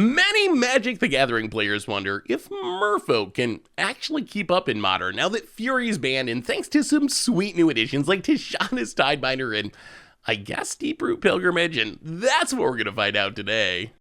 Many Magic the Gathering players wonder if Merfolk can actually keep up in Modern now that Fury's banned, and thanks to some sweet new additions like Tishana's Tidebinder and I guess Deeproot Pilgrimage, and that's what we're going to find out today.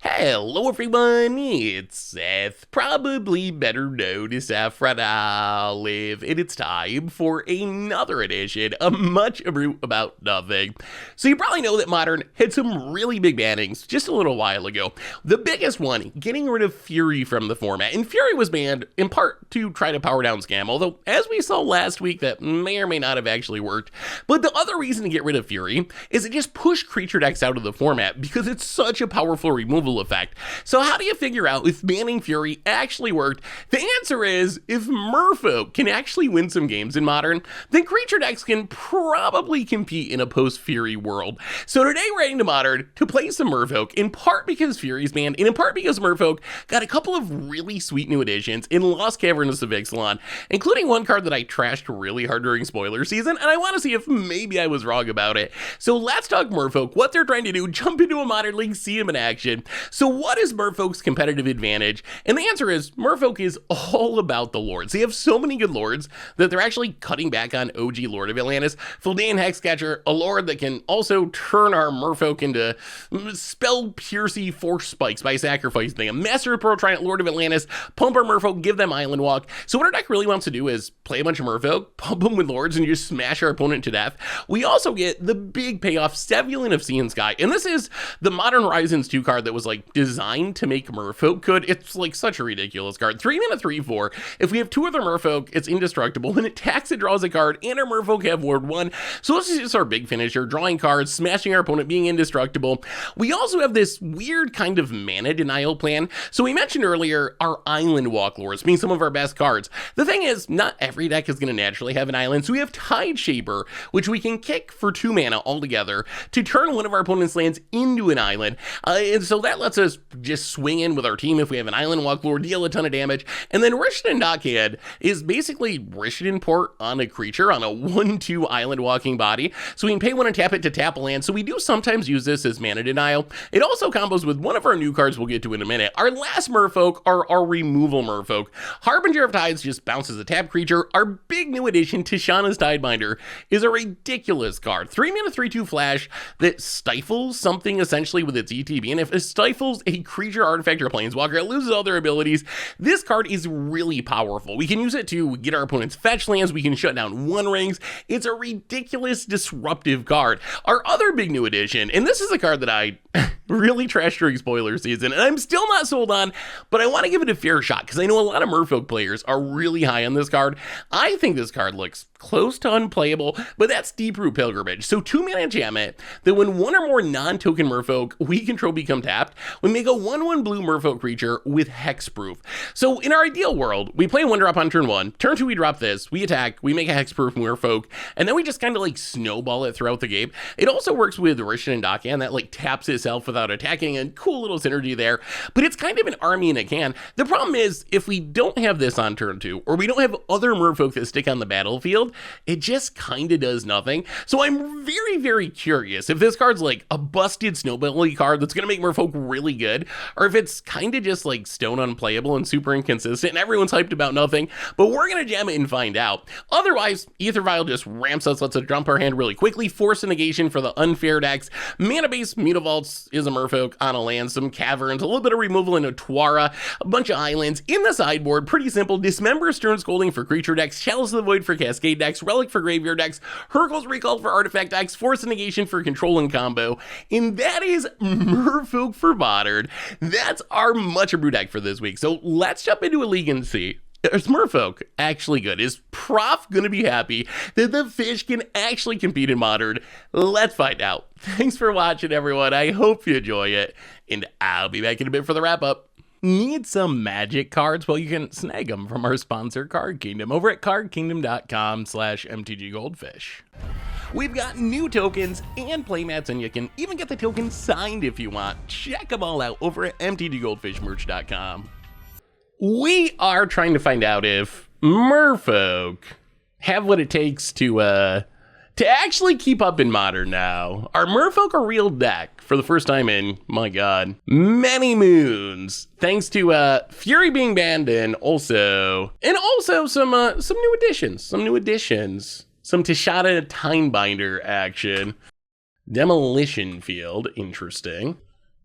Hello everyone, it's Seth, probably better known as Saffron Olive, and it's time for another edition of Much Abrew About Nothing. So you probably know that Modern had some really big bannings just a little while ago. The biggest one, getting rid of Fury from the format, and Fury was banned in part to try to power down Scam, although as we saw last week that may or may not have actually worked. But the other reason to get rid of Fury is it just pushed creature decks out of the format because it's such a powerful removal effect. So how do you figure out if banning Fury actually worked? The answer is, if Merfolk can actually win some games in Modern, then creature decks can probably compete in a post-Fury world. So today we're heading to Modern to play some Merfolk, in part because Fury's banned, and in part because Merfolk got a couple of really sweet new additions in Lost Caverns of Ixalan, including one card that I trashed really hard during spoiler season, and I want to see if maybe I was wrong about it. So let's talk Merfolk, what they're trying to do, jump into a Modern League, see them in action. So what is Merfolk's competitive advantage? And the answer is, Merfolk is all about the lords. They have so many good lords that they're actually cutting back on OG Lord of Atlantis. Fildain Hexcatcher, a lord that can also turn our Merfolk into spell-piercy force spikes by sacrificing them. Master of Pearl Trident, Lord of Atlantis, pump our Merfolk, give them Island Walk. So what our deck really wants to do is play a bunch of Merfolk, pump them with lords, and just smash our opponent to death. We also get the big payoff, Sevulan of Sea and Sky, and this is the Modern Horizons 2 card that was like designed to make Merfolk good. It's like such a ridiculous card. 3 mana 3/4. If we have 2 other Merfolk, it's indestructible. When it attacks, it draws a card, and our Merfolk have Ward 1. So this is just our big finisher, drawing cards, smashing our opponent, being indestructible. We also have this weird kind of mana denial plan. So we mentioned earlier our Island Walk lords being some of our best cards. The thing is, not every deck is going to naturally have an island, so we have Tide Shaper, which we can kick for 2 mana altogether to turn one of our opponent's lands into an island. And so that lets us just swing in with our team if we have an Island Walk lord, deal a ton of damage. And then Rishadan Dockhand is basically Rishadan Port on a creature on a 1/2 Island Walking body. So we can pay 1 and tap it to tap a land. So we do sometimes use this as mana denial. It also combos with one of our new cards we'll get to in a minute. Our last Merfolk are our removal Merfolk. Harbinger of Tides just bounces a tap creature. Our big new addition, Tishana's Tidebinder, is a ridiculous card. 3 mana 3/2 flash that stifles something essentially with its ETB. And if it stifles a creature, artifact, or planeswalker, it loses all their abilities. This card is really powerful. We can use it to get our opponent's fetch lands. We can shut down One Rings. It's a ridiculous, disruptive card. Our other big new addition, and this is a card that I really trashed during spoiler season, and I'm still not sold on, but I want to give it a fair shot because I know a lot of Merfolk players are really high on this card. I think this card looks close to unplayable, but that's Deeproot Pilgrimage. So 2 mana enchantment that when one or more non-token Merfolk we control become tapped, we make a 1/1 blue Merfolk creature with hexproof. So in our ideal world, we play 1 drop on turn 1, turn 2 we drop this, we attack, we make a hexproof Merfolk, and then we just kind of like snowball it throughout the game. It also works with Rishadan Dockhand that like taps itself without attacking, and cool little synergy there, but it's kind of an army in a can. The problem is, if we don't have this on turn 2, or we don't have other Merfolk that stick on the battlefield, it just kind of does nothing. So I'm very, very curious if this card's like a busted snowbally card that's going to make Merfolk really good, or if it's kind of just like stone unplayable and super inconsistent and everyone's hyped about nothing, but we're going to jam it and find out. Otherwise, Aether Vial just ramps us, lets us jump our hand really quickly, force a negation for the unfair decks. Mana base Mutavaults is a Merfolk on a land, some caverns, a little bit of removal into Twara, a bunch of islands. In the sideboard, pretty simple, Dismember Stern Scolding for creature decks, Chalice of the Void for Cascade decks, Relic for graveyard decks, Hurkyl's Recall for artifact decks, Force a Negation for control and combo, and that is Merfolk for Modern. That's our Much Abrew deck for this week. So let's jump into a league and see. Is Merfolk actually good? Is Prof gonna be happy that the fish can actually compete in Modern? Let's find out. Thanks for watching, everyone. I hope you enjoy it, and I'll be back in a bit for the wrap up. Need some Magic cards? Well, you can snag them from our sponsor, Card Kingdom, over at cardkingdom.com/mtggoldfish. We've got new tokens and playmats, and you can even get the tokens signed if you want. Check them all out over at mtggoldfishmerch.com. We are trying to find out if Merfolk have what it takes to to actually keep up in Modern now, our Merfolk a real deck for the first time in, my god, many moons. Thanks to Fury being banned and also some new additions. Some Tishana Timebinder action. Demolition Field, interesting.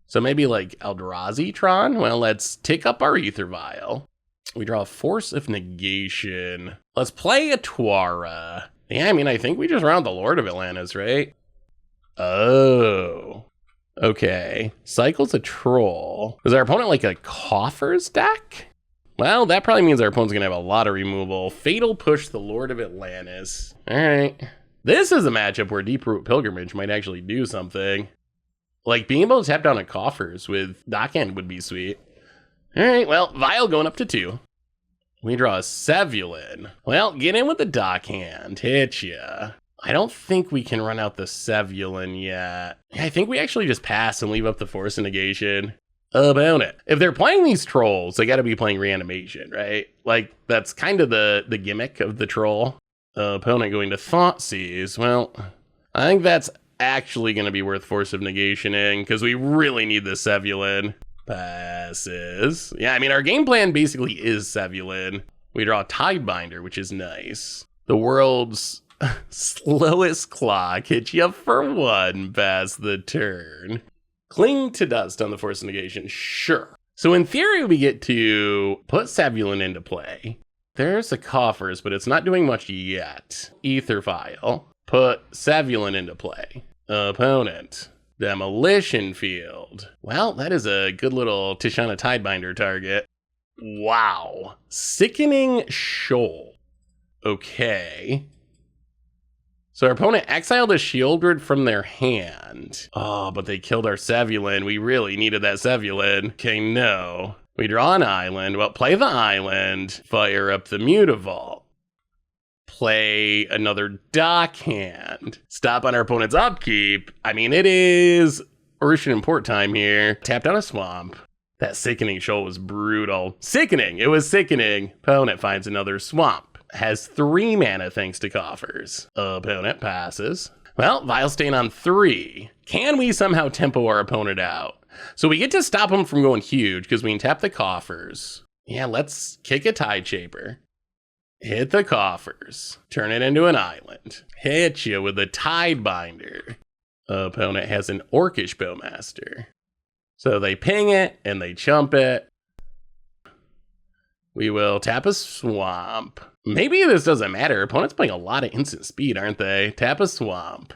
So maybe like Eldrazi Tron? Well, let's take up our Ether Vial. We draw a Force of Negation. Let's play a Twara. Yeah, I mean, I think we just round the Lord of Atlantis, right? Oh. Okay. Cycle's a Troll. Is our opponent like a Coffers deck? Well, that probably means our opponent's gonna have a lot of removal. Fatal Push the Lord of Atlantis. All right. This is a matchup where Deep-Root Pilgrimage might actually do something. Like, being able to tap down on Coffers with Dockhand would be sweet. All right, well, Vial going up to 2. We draw a Sevulin. Well, get in with the Dockhand. Hit ya. I don't think we can run out the Sevulin yet. I think we actually just pass and leave up the Force of Negation. Opponent. If they're playing these trolls, they gotta be playing Reanimation, right? Like, that's kind of the gimmick of the troll. Opponent going to Thoughtseize. Well, I think that's actually going to be worth Force of Negationing because we really need the Sevulin. Passes. Yeah, I mean, our game plan basically is Sevulin. We draw Tidebinder, which is nice. The world's slowest clock hits you for 1 past the turn. Cling to Dust on the Force of Negation. Sure. So in theory, we get to put Sevulin into play. There's the Coffers, but it's not doing much yet. Ether Vial. Put Sevulin into play. Opponent. Demolition Field. Well, that is a good little Tishana Tidebinder target. Wow. Sickening Shoal. Okay. So our opponent exiled a Shieldred from their hand. Oh, but they killed our Sevulin. We really needed that Sevulin. Okay, no. We draw an island. Well, play the island. Fire up the Mutavault. Play another Dockhand. Stop on our opponent's upkeep. I mean, it is Urushan Import time here. Tap down a swamp. That Sickening Shoal was brutal. Sickening. It was sickening. Opponent finds another swamp. Has 3 mana thanks to Coffers. Opponent passes. Well, Vial staying on 3. Can we somehow tempo our opponent out? So we get to stop him from going huge because we can tap the Coffers. Yeah, let's kick a Tideshaper. Hit the Coffers. Turn it into an island. Hit you with a Tidebinder. Opponent has an Orcish Bowmaster. So they ping it and they chump it. We will tap a swamp. Maybe this doesn't matter. Opponent's playing a lot of instant speed, aren't they? Tap a swamp.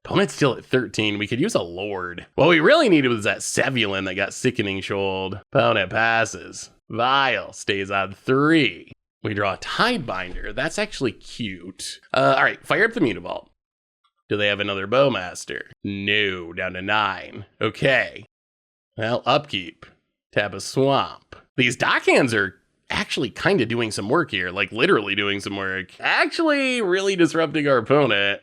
Opponent's still at 13. We could use a Lord. What we really needed was that Sevulin that got Sickening Shoaled. Opponent passes. Vial stays on 3. We draw a Tidebinder. That's actually cute. All right, fire up the Mutavault. Do they have another Bowmaster? No, down to 9. Okay. Well, upkeep. Tap a swamp. These Dockhands are actually kind of doing some work here, like literally doing some work. Actually really disrupting our opponent.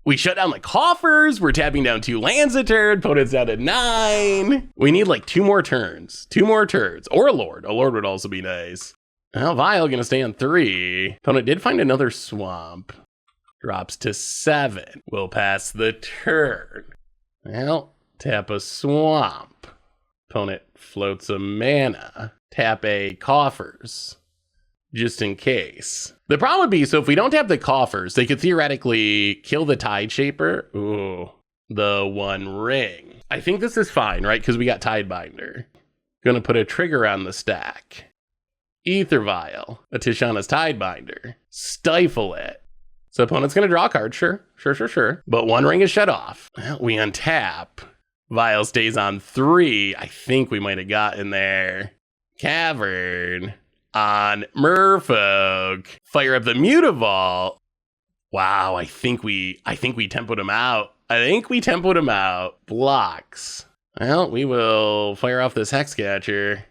We shut down the Coffers. We're tapping down 2 lands a turn. Opponent's down to 9. We need like 2 more turns. 2 more turns. Or a Lord. A Lord would also be nice. Well, Vial gonna stay on 3. Opponent did find another swamp. Drops to 7. We'll pass the turn. Well, tap a swamp. Opponent floats a mana. Tap a Coffers. Just in case. The problem would be, so if we don't tap the Coffers, they could theoretically kill the Tideshaper. Ooh, the 1 ring. I think this is fine, right? Because we got Tidebinder. Gonna put a trigger on the stack. Ether Vial, a Tishana's Tidebinder. Stifle it. So opponent's gonna draw a card, sure. But 1 ring is shut off. Well, we untap. Vial stays on 3. I think we might have gotten there. Cavern on Merfolk. Fire up the Mutavault. Wow, I think we tempoed him out. Blocks. Well, we will fire off this Hexcatcher.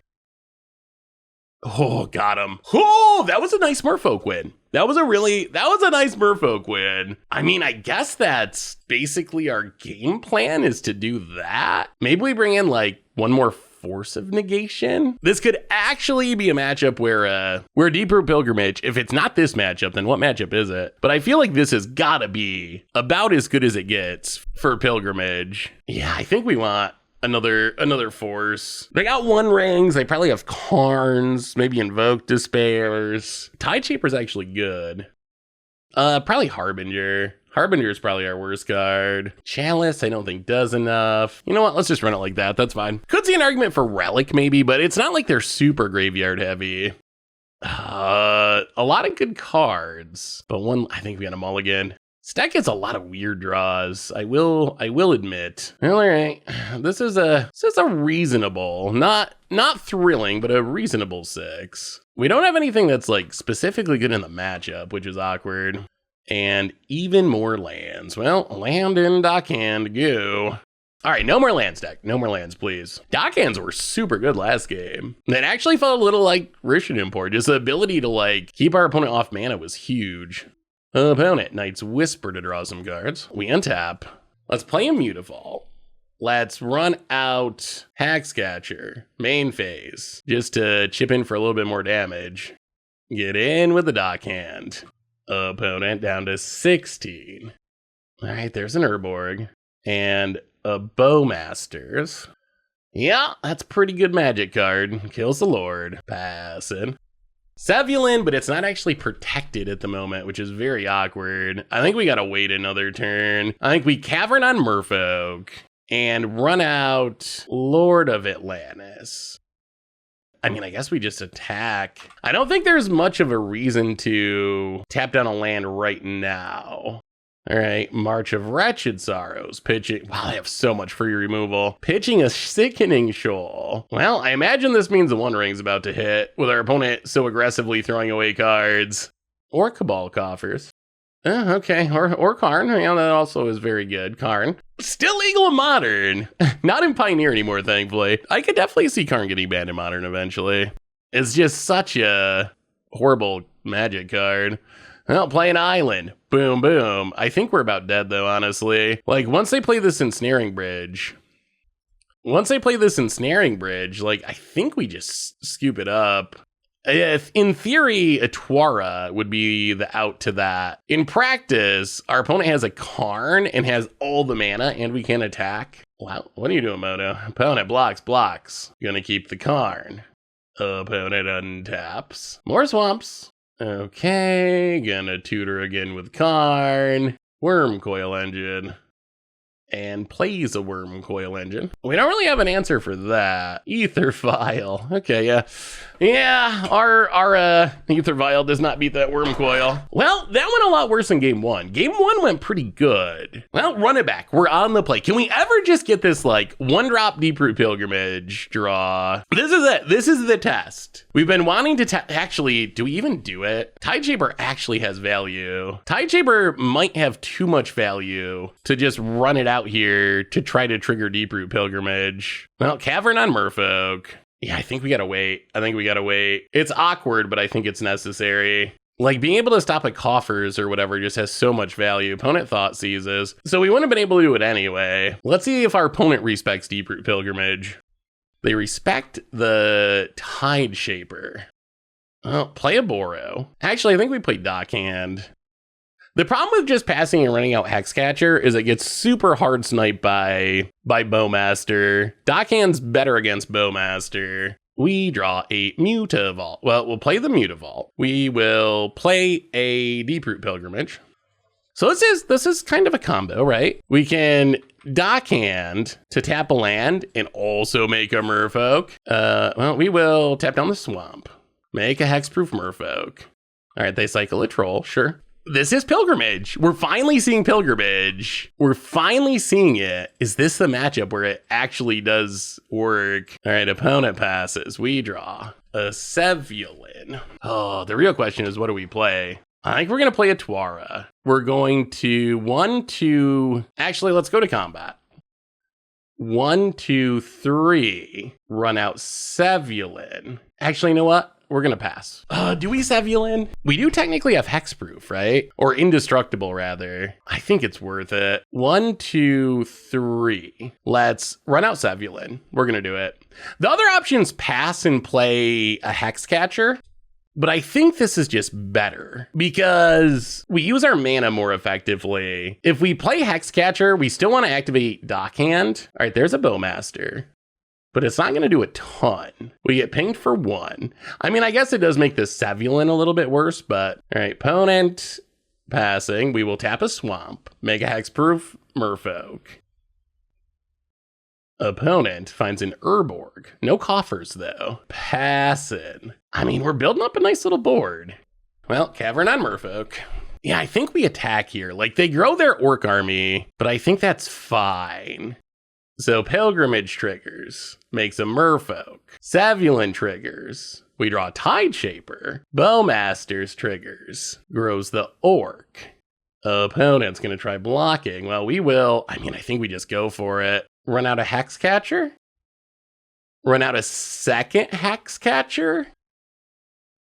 Oh, got him. Oh, that was a nice Merfolk win. That was a nice Merfolk win. I mean, I guess that's basically our game plan is to do that. Maybe we bring in like 1 more Force of Negation. This could actually be a matchup where Deep Root Pilgrimage, if it's not this matchup, then what matchup is it? But I feel like this has gotta be about as good as it gets for Pilgrimage. Yeah, I think we want another force. They got One Rings. They probably have Karns, maybe Invoke Despairs. Tideshaper's actually good. Probably Harbinger. Harbinger is probably our worst card. Chalice, I don't think does enough. You know what? Let's just run it like that. That's fine. Could see an argument for Relic maybe, but it's not like they're super graveyard heavy. A lot of good cards, but I think we got a mulligan. Stack gets a lot of weird draws. I will admit. Well, all right. This is a reasonable, not thrilling, but a reasonable 6. We don't have anything that's like specifically good in the matchup, which is awkward. And even more lands. Well, land in Dockhand, go. All right, no more lands, deck. No more lands, please. Dockhands were super good last game. It actually felt a little like Rishon Import. Just the ability to like keep our opponent off mana was huge. Opponent, Knight's Whisper to draw some cards. We untap. Let's play a Mutavault. Let's run out Hackscatcher, main phase, just to chip in for a little bit more damage. Get in with the Dockhand. Opponent down to 16. All right, there's an Urborg and a Bowmasters. Yeah, that's a pretty good magic card. Kills the Lord. Passing. Sevulin, but it's not actually protected at the moment, which is very awkward. I think we gotta wait another turn. I think we Cavern on Merfolk and run out Lord of Atlantis. I mean, I guess we just attack. I don't think there's much of a reason to tap down a land right now. All right, March of Wretched Sorrows, pitching. Wow, I have so much free removal. Pitching a Sickening Shoal. Well, I imagine this means the One Ring's about to hit, with our opponent so aggressively throwing away cards. Or Cabal Coffers. Okay, or Karn. Yeah, that also is very good. Karn. Still legal in Modern. Not in Pioneer anymore, thankfully. I could definitely see Karn getting banned in Modern eventually. It's just such a horrible Magic card. Well, play an Island. Boom, boom. I think we're about dead, though, honestly. Like, once they play this Ensnaring Bridge, like, I think we just scoop it up. If, in theory, a Twara would be the out to that. In practice, our opponent has a Karn and has all the mana, and we can attack. Wow, what are you doing, Moto? Opponent blocks. Gonna keep the Karn. Opponent untaps. More swamps. Okay, gonna tutor again with Karn. Worm Coil Engine. And plays a Worm Coil Engine. We don't really have an answer for that. Ether Vial. Okay, yeah. Yeah, our Ether Vial does not beat that Worm Coil. Well, that went a lot worse than game 1. Game 1 went pretty good. Well, run it back. We're on the play. Can we ever just get this, like, 1-drop Deep Root Pilgrimage draw? This is it. This is the test. We've been wanting to actually, do we even do it? Tideshaper actually has value. Tideshaper might have too much value to just run it out here to try to trigger Deep Root Pilgrimage. Well, Cavern on Merfolk. Yeah, I think we gotta wait. It's awkward, but I think it's necessary. Like, being able to stop at Coffers or whatever just has so much value. Opponent Thought Seizes. So we wouldn't have been able to do it anyway. Let's see if our opponent respects Deep Root Pilgrimage. They respect the Tideshaper. Well, play a Boro. Actually, I think we played Dockhand. The problem with just passing and running out Hexcatcher is it gets super hard sniped by Bowmaster. Dockhand's better against Bowmaster. We draw a Mutavault. Well, we'll play the Mutavault. We will play a Deep Root Pilgrimage. So this is kind of a combo, right? We can Dockhand to tap a land and also make a Merfolk. Well, we will tap down the Swamp. Make a Hexproof Merfolk. All right, they cycle a Troll, sure. This is Pilgrimage. We're finally seeing Pilgrimage. We're finally seeing it. Is this the matchup where it actually does work? All right, opponent passes. We draw a Sevulin. Oh, the real question is, what do we play? I think we're going to play a Twara. We're going to actually, let's go to combat. 1, 2, 3. Run out Sevulin. Actually, you know what? we're gonna pass. Do we Sevulin? We do technically have hexproof, right? Or indestructible, rather. I think it's worth it. 1, 2, 3. Let's run out Sevulin. We're gonna do it. The other options pass and play a Hexcatcher. But I think this is just better because we use our mana more effectively. If we play Hexcatcher, we still want to activate Dockhand. All right, there's a Bowmaster, but it's not going to do a ton. We get pinged for 1. I mean, I guess it does make the Sevulin a little bit worse, but all right, opponent passing. We will tap a swamp, make a hexproof Merfolk. Opponent finds an Urborg. No coffers, though. Passing. I mean, we're building up a nice little board. Well, Cavern on Merfolk. Yeah, I think we attack here. Like, they grow their Orc army, but I think that's fine. So, Pilgrimage triggers. Makes a Merfolk. Sevulin triggers. We draw Tide Shaper. Bowmasters triggers. Grows the Orc. Opponent's going to try blocking. Well, we will. I mean, I think we just go for it. Run out a Hexcatcher? Run out a second Hexcatcher?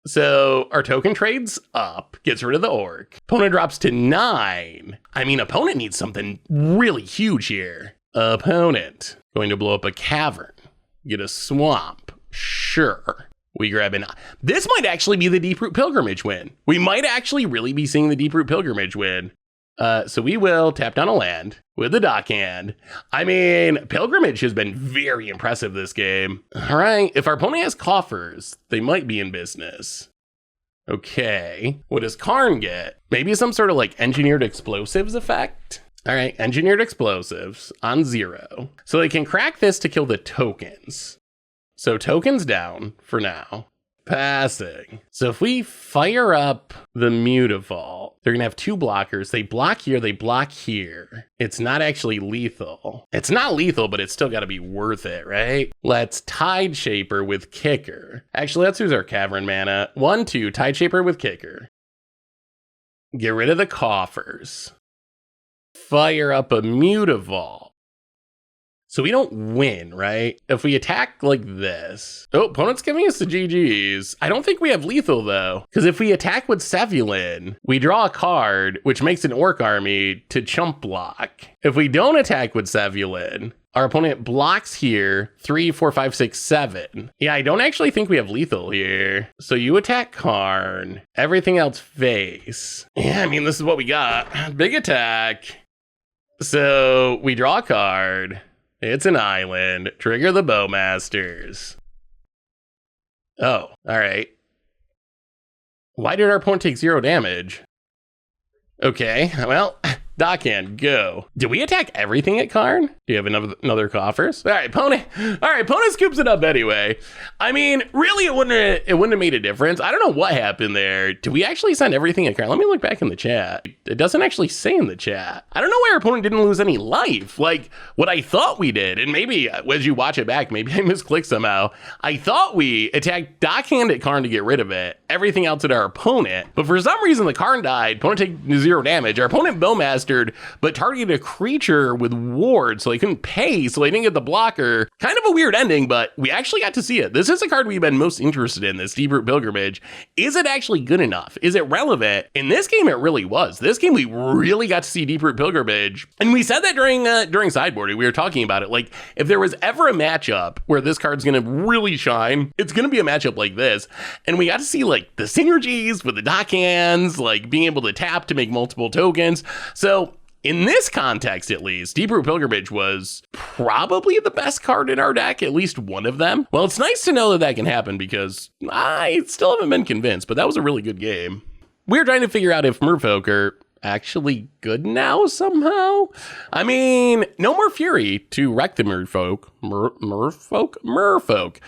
So our token trades up, gets rid of the Orc. Opponent drops to 9. I mean, opponent needs something really huge here. Opponent going to blow up a cavern, get a swamp. Sure. We grab an... This might actually be the Deeproot Pilgrimage win. We might actually really be seeing the Deeproot Pilgrimage win. So we will tap down a land with the Dockhand. I mean, Pilgrimage has been very impressive this game. All right, if our opponent has coffers, they might be in business. Okay, what does Karn get? Maybe some sort of like engineered explosives effect? All right, engineered explosives on 0. So they can crack this to kill the tokens. So tokens down for now. Passing. So if we fire up the Mutavault, they're going to have 2 blockers. They block here, they block here. It's not actually lethal. It's not lethal, but it's still got to be worth it, right? Let's Tide Shaper with Kicker. Actually, let's use our Cavern mana. 1, 2, Tide Shaper with Kicker. Get rid of the coffers. Fire up a Mutavault. So we don't win, right? If we attack like this. Oh, opponent's giving us the GGs. I don't think we have lethal though. Because if we attack with Sevulin, we draw a card, which makes an Orc army to chump block. If we don't attack with Sevulin, our opponent blocks here 3, 4, 5, 6, 7. Yeah, I don't actually think we have lethal here. So you attack Karn, everything else face. Yeah, I mean, this is what we got. Big attack. So we draw a card. It's an island. Trigger the Bowmasters. Oh, all right. Why did our opponent take 0 damage? Okay, well, Dockhand, go. Do we attack everything at Karn? Do you have another coffers? All right, opponent scoops it up anyway. I mean, really, it wouldn't have made a difference. I don't know what happened there. Do we actually send everything at Karn? Let me look back in the chat. It doesn't actually say in the chat. I don't know why our opponent didn't lose any life. Like what I thought we did, and maybe as you watch it back, maybe I misclicked somehow. I thought we attacked Dockhand at Karn to get rid of it. Everything else at our opponent. But for some reason, the Karn died. Opponent take 0 damage. Our opponent Bowmastered, but targeted a creature with ward, so they couldn't pay, so they didn't get the blocker. Kind of a weird ending, but we actually got to see it. This is the card we've been most interested in, this Deeproot Pilgrimage. Is it actually good enough? Is it relevant? In this game, it really was. This game, we really got to see Deeproot Pilgrimage. And we said that during sideboarding. We were talking about it. Like, if there was ever a matchup where this card's going to really shine, it's going to be a matchup like this. And we got to see, like, the synergies with the Dockhands, like, being able to tap to make multiple tokens. So, in this context, at least, Deeproot Pilgrimage was probably the best card in our deck, at least one of them. Well, it's nice to know that that can happen because I still haven't been convinced, but that was a really good game. We're trying to figure out if Merfolk are actually good now somehow. I mean, no more Fury to wreck the Merfolk. Merfolk.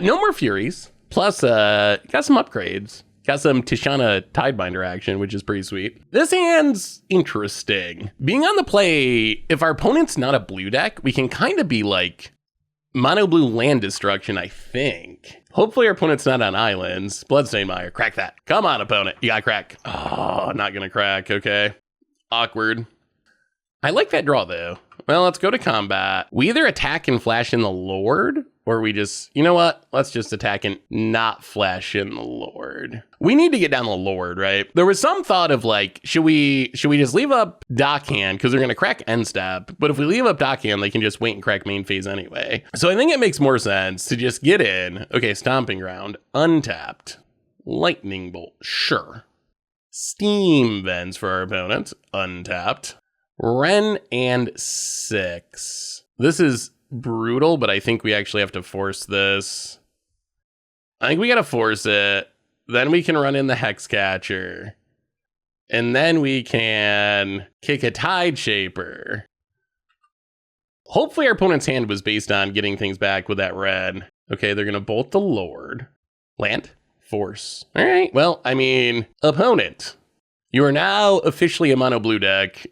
No more Furies. Plus, got some upgrades. Got some Tishana Tidebinder action, which is pretty sweet. This hand's interesting. Being on the play, if our opponent's not a blue deck, we can kind of be like mono blue land destruction, I think. Hopefully our opponent's not on islands. Bloodstained Mire, crack that. Come on, opponent, you gotta crack. Oh, not gonna crack, okay. Awkward. I like that draw though. Well, let's go to combat. We either attack and flash in the Lord, Or we just, you know what? Let's just attack and not flash in the Lord. We need to get down the Lord, right? There was some thought of like, should we just leave up Dockhand because they're going to crack end step. But if we leave up Dockhand, they can just wait and crack main phase anyway. So I think it makes more sense to just get in. Okay, Stomping Ground, untapped, Lightning Bolt, sure. Steam Vents for our opponent, untapped. Ren and 6. This is brutal, but I think we actually have to force this. I think we gotta force it. Then we can run in the Hexcatcher. And then we can kick a Tide Shaper. Hopefully our opponent's hand was based on getting things back with that red. Okay, they're gonna bolt the Lord. Land. Force. All right, well, I mean, opponent. You are now officially a mono blue deck.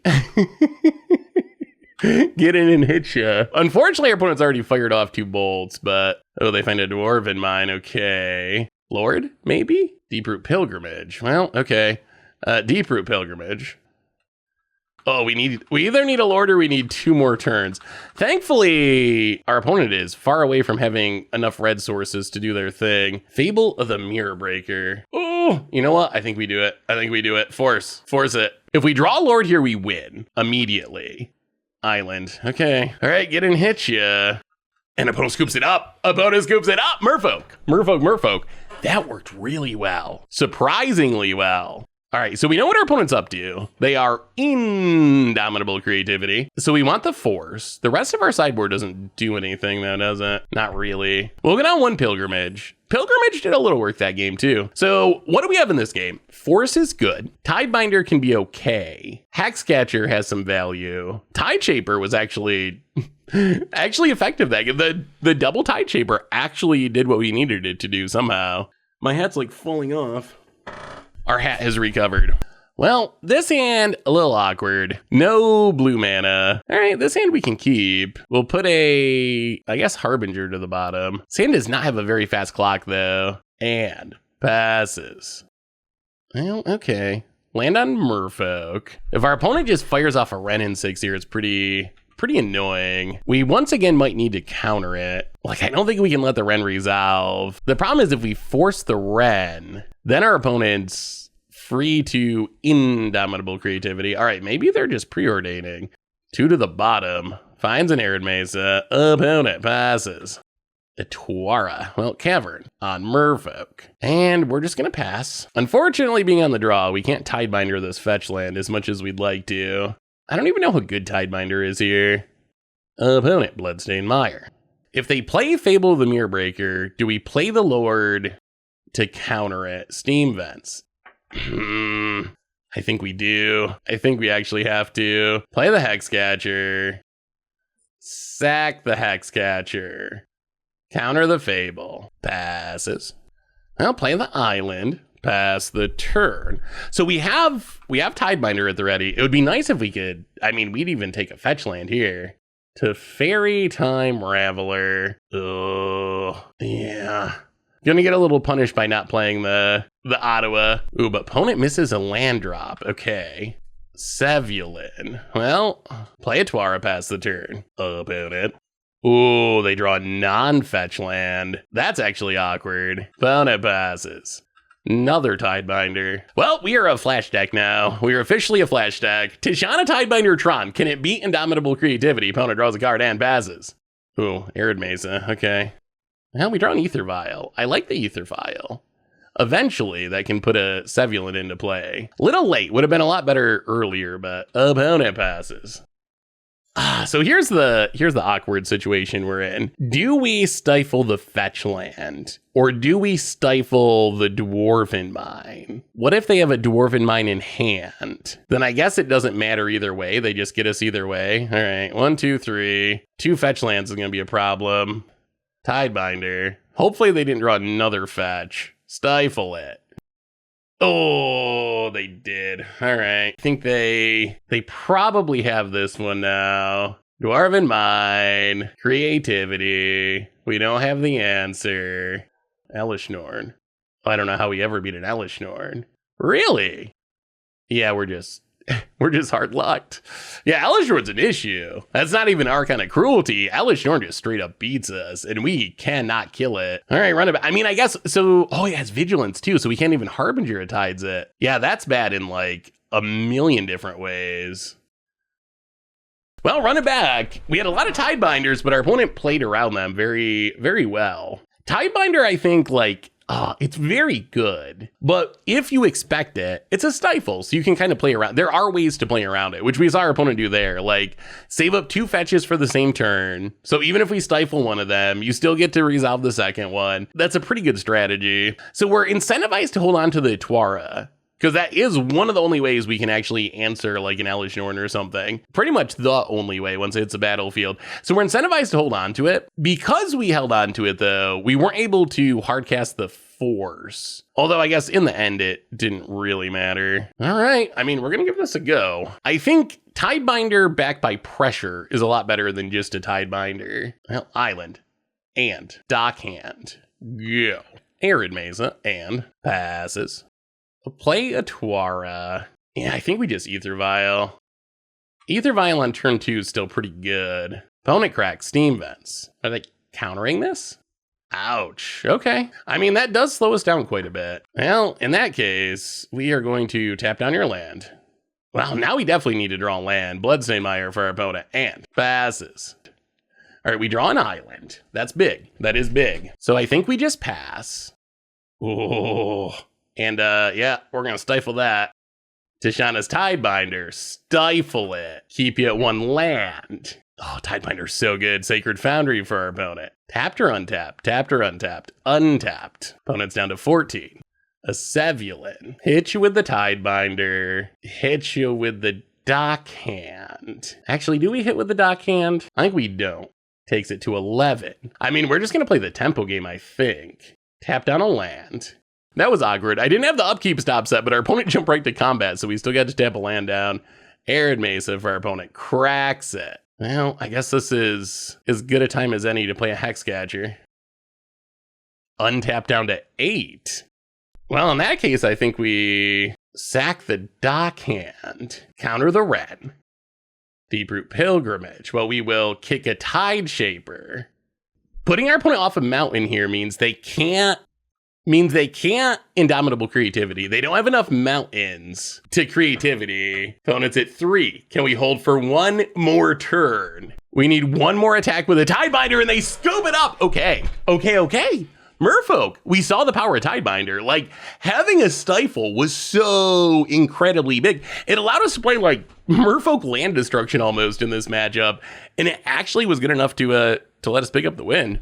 Get in and hit ya. Unfortunately, our opponent's already fired off 2 bolts, but... Oh, they find a Dwarven Mine, okay. Lord, maybe? Deeproot Pilgrimage. Well, okay. Deeproot Pilgrimage. Oh, we either need a Lord or we need 2 more turns. Thankfully, our opponent is far away from having enough red sources to do their thing. Fable of the Mirror Breaker. Oh, you know what? I think we do it. I think we do it. Force it. If we draw Lord here, we win immediately. Island. Okay. All right, get and hit ya. And opponent scoops it up. Merfolk. That worked really well. Surprisingly well. All right, so we know what our opponent's up to. They are Indomitable Creativity. So we want the Force. The rest of our sideboard doesn't do anything though, does it? Not really. We'll go down 1 Pilgrimage. Pilgrimage did a little work that game too. So what do we have in this game? Force is good. Tidebinder can be okay. Hexcatcher has some value. Tide Shaper was actually effective that game. The double Tide Shaper actually did what we needed it to do somehow. My hat's like falling off. Our hat has recovered. Well, this hand, a little awkward. No blue mana. All right, this hand we can keep. We'll put I guess, Harbinger to the bottom. This hand does not have a very fast clock, though. And passes. Well, okay. Land on Merfolk. If our opponent just fires off a Ren in 6 here, it's pretty annoying. We once again might need to counter it. Like, I don't think we can let the Ren resolve. The problem is if we force the Ren, then our opponent's free to Indomitable Creativity. All right, maybe they're just preordaining. 2 to the bottom. Finds an Arid Mesa. Opponent passes. Etwara. Well, Cavern on Merfolk. And we're just going to pass. Unfortunately, being on the draw, we can't Tidebinder this fetch land as much as we'd like to. I don't even know how good Tidebinder is here. Opponent, Bloodstained Mire. If they play Fable of the Mirror Breaker, do we play the Lord to counter it? Steam Vents. I think we do. I think we actually have to. Play the Hexcatcher. Sack the Hexcatcher. Counter the Fable. Passes. Well, play the Island. Pass the turn. So we have Tidebinder at the ready. It would be nice if we could, I mean, we'd even take a fetch land here. Teferi Time Raveler. Oh, yeah. Gonna get a little punished by not playing the Ottawa. Ooh, but opponent misses a land drop. Okay. Sevulin. Well, play a Twara, pass the turn. Opponent. Ooh, they draw a non-fetch land. That's actually awkward. Opponent passes. Another Tidebinder. Well, we are a flash deck now. We are officially a flash deck. Tishana Tidebinder Tron. Can it beat Indomitable Creativity? Opponent draws a card and passes. Ooh, Arid Mesa. Okay. Well, we draw an Ether Vial. I like the Ether Vial. Eventually, that can put a Sevulin into play. Little late. Would have been a lot better earlier, but opponent passes. So here's the awkward situation we're in. Do we stifle the fetch land? Or do we stifle the Dwarven Mine? What if they have a Dwarven Mine in hand? Then I guess it doesn't matter either way. They just get us either way. All right, 1, 2, 3. 2 fetch lands is going to be a problem. Tidebinder. Hopefully they didn't draw another fetch. Stifle it. Oh, they did. All right. I think they probably have this one now. Dwarven Mine. Creativity. We don't have the answer. Elishnorn. Oh, I don't know how we ever beat an Elishnorn. Really? Yeah, we're just We're just hard lucked. Yeah, Alishnorn's an issue. That's not even our kind of cruelty. Alishnorn just straight up beats us, and we cannot kill it. All right, run it back. I mean, I guess, so, oh yeah, it's Vigilance too, so we can't even Harbinger of Tides it. Yeah, that's bad in like a million different ways. Well, run it back. We had a lot of Tidebinders, but our opponent played around them very, very well. Tidebinder, I think, like, it's very good, but if you expect it, it's a stifle, so you can kind of play around. There are ways to play around it, which we saw our opponent do there, like save up 2 fetches for the same turn. So even if we stifle one of them, you still get to resolve the second one. That's a pretty good strategy. So we're incentivized to hold on to the Tuara, because that is one of the only ways we can actually answer like an Alishnorn or something. Pretty much the only way once it hits the battlefield. So we're incentivized to hold on to it. Because we held on to it though, we weren't able to hardcast the Force. Although I guess in the end it didn't really matter. All right, I mean, we're gonna give this a go. I think Tidebinder backed by pressure is a lot better than just a Tidebinder. Well, Island and Dockhand. Go. Arid Mesa and passes. Play a Tuara. Yeah, I think we just Ether Vial. Ether Vial on turn 2 is still pretty good. Opponent cracks Steam Vents. Are they countering this? Ouch. Okay. I mean, that does slow us down quite a bit. Well, in that case, we are going to tap down your land. Well, now we definitely need to draw land. Bloodstained Mire for our opponent. And passes. All right, we draw an island. That's big. That is big. So I think we just pass. Oh. And yeah, we're gonna stifle that. Tishana's Tidebinder, stifle it. Keep you at 1 land. Oh, Tidebinder's so good. Sacred Foundry for our opponent. Tapped or untapped? Tapped or untapped? Untapped. Opponent's down to 14. A Sevulin. Hit you with the Tidebinder. Hit you with the Dockhand. Actually, do we hit with the Dockhand? I think we don't. Takes it to 11. I mean, we're just gonna play the tempo game, I think. Tap down a land. That was awkward. I didn't have the upkeep stop set, but our opponent jumped right to combat, so we still got to tap a land down. Arid Mesa for our opponent. Cracks it. Well, I guess this is as good a time as any to play a Hexcatcher. Untap down to 8. Well, in that case, I think we sack the Dockhand. Counter the red. Deeproot Pilgrimage. Well, we will kick a Tide Shaper. Putting our opponent off a mountain here means they can't Indomitable Creativity. They don't have enough mountains to creativity. Opponent's at 3. Can we hold for 1 more turn? We need 1 more attack with a Tidebinder and they scoop it up. Okay. Merfolk, we saw the power of Tidebinder. Like, having a stifle was so incredibly big. It allowed us to play like Merfolk land destruction almost in this matchup. And it actually was good enough to let us pick up the win.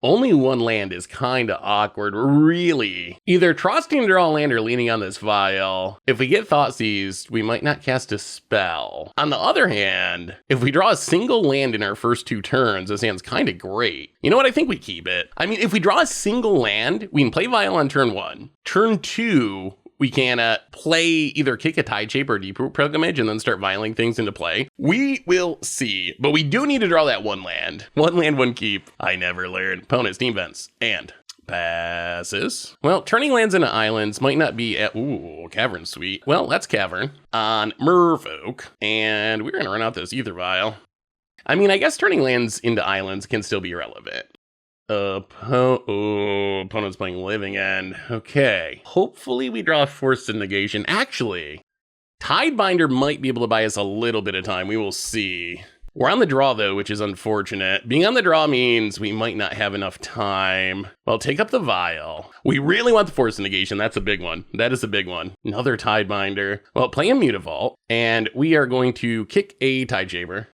Only 1 land is kind of awkward, really. Either trusting to draw a land or leaning on this vial. If we get Thought Seized, we might not cast a spell. On the other hand, if we draw a single land in our first 2 turns, this hand's kind of great. You know what? I think we keep it. I mean, if we draw a single land, we can play vial on turn 1. Turn 2, we can play either kick a Tide Shaper or Deeproot Pilgrimage and then start vialing things into play. We will see, but we do need to draw that 1 land. 1 land, 1 keep. I never learned. Opponent Steam Vents and passes. Well, turning lands into islands might not be at, ooh, Cavern Suite. Well, that's Cavern on Merfolk, and we're gonna run out this Ether Vial. I mean, I guess turning lands into islands can still be relevant. Opponent's playing Living End. Okay. Hopefully we draw Forced Negation. Actually, Tidebinder might be able to buy us a little bit of time. We will see. We're on the draw, though, which is unfortunate. Being on the draw means we might not have enough time. Well, take up the vial. We really want the Forced Negation. That's a big one. That is a big one. Another Tidebinder. Well, play a Mutavault, and we are going to kick a Tide Shaper.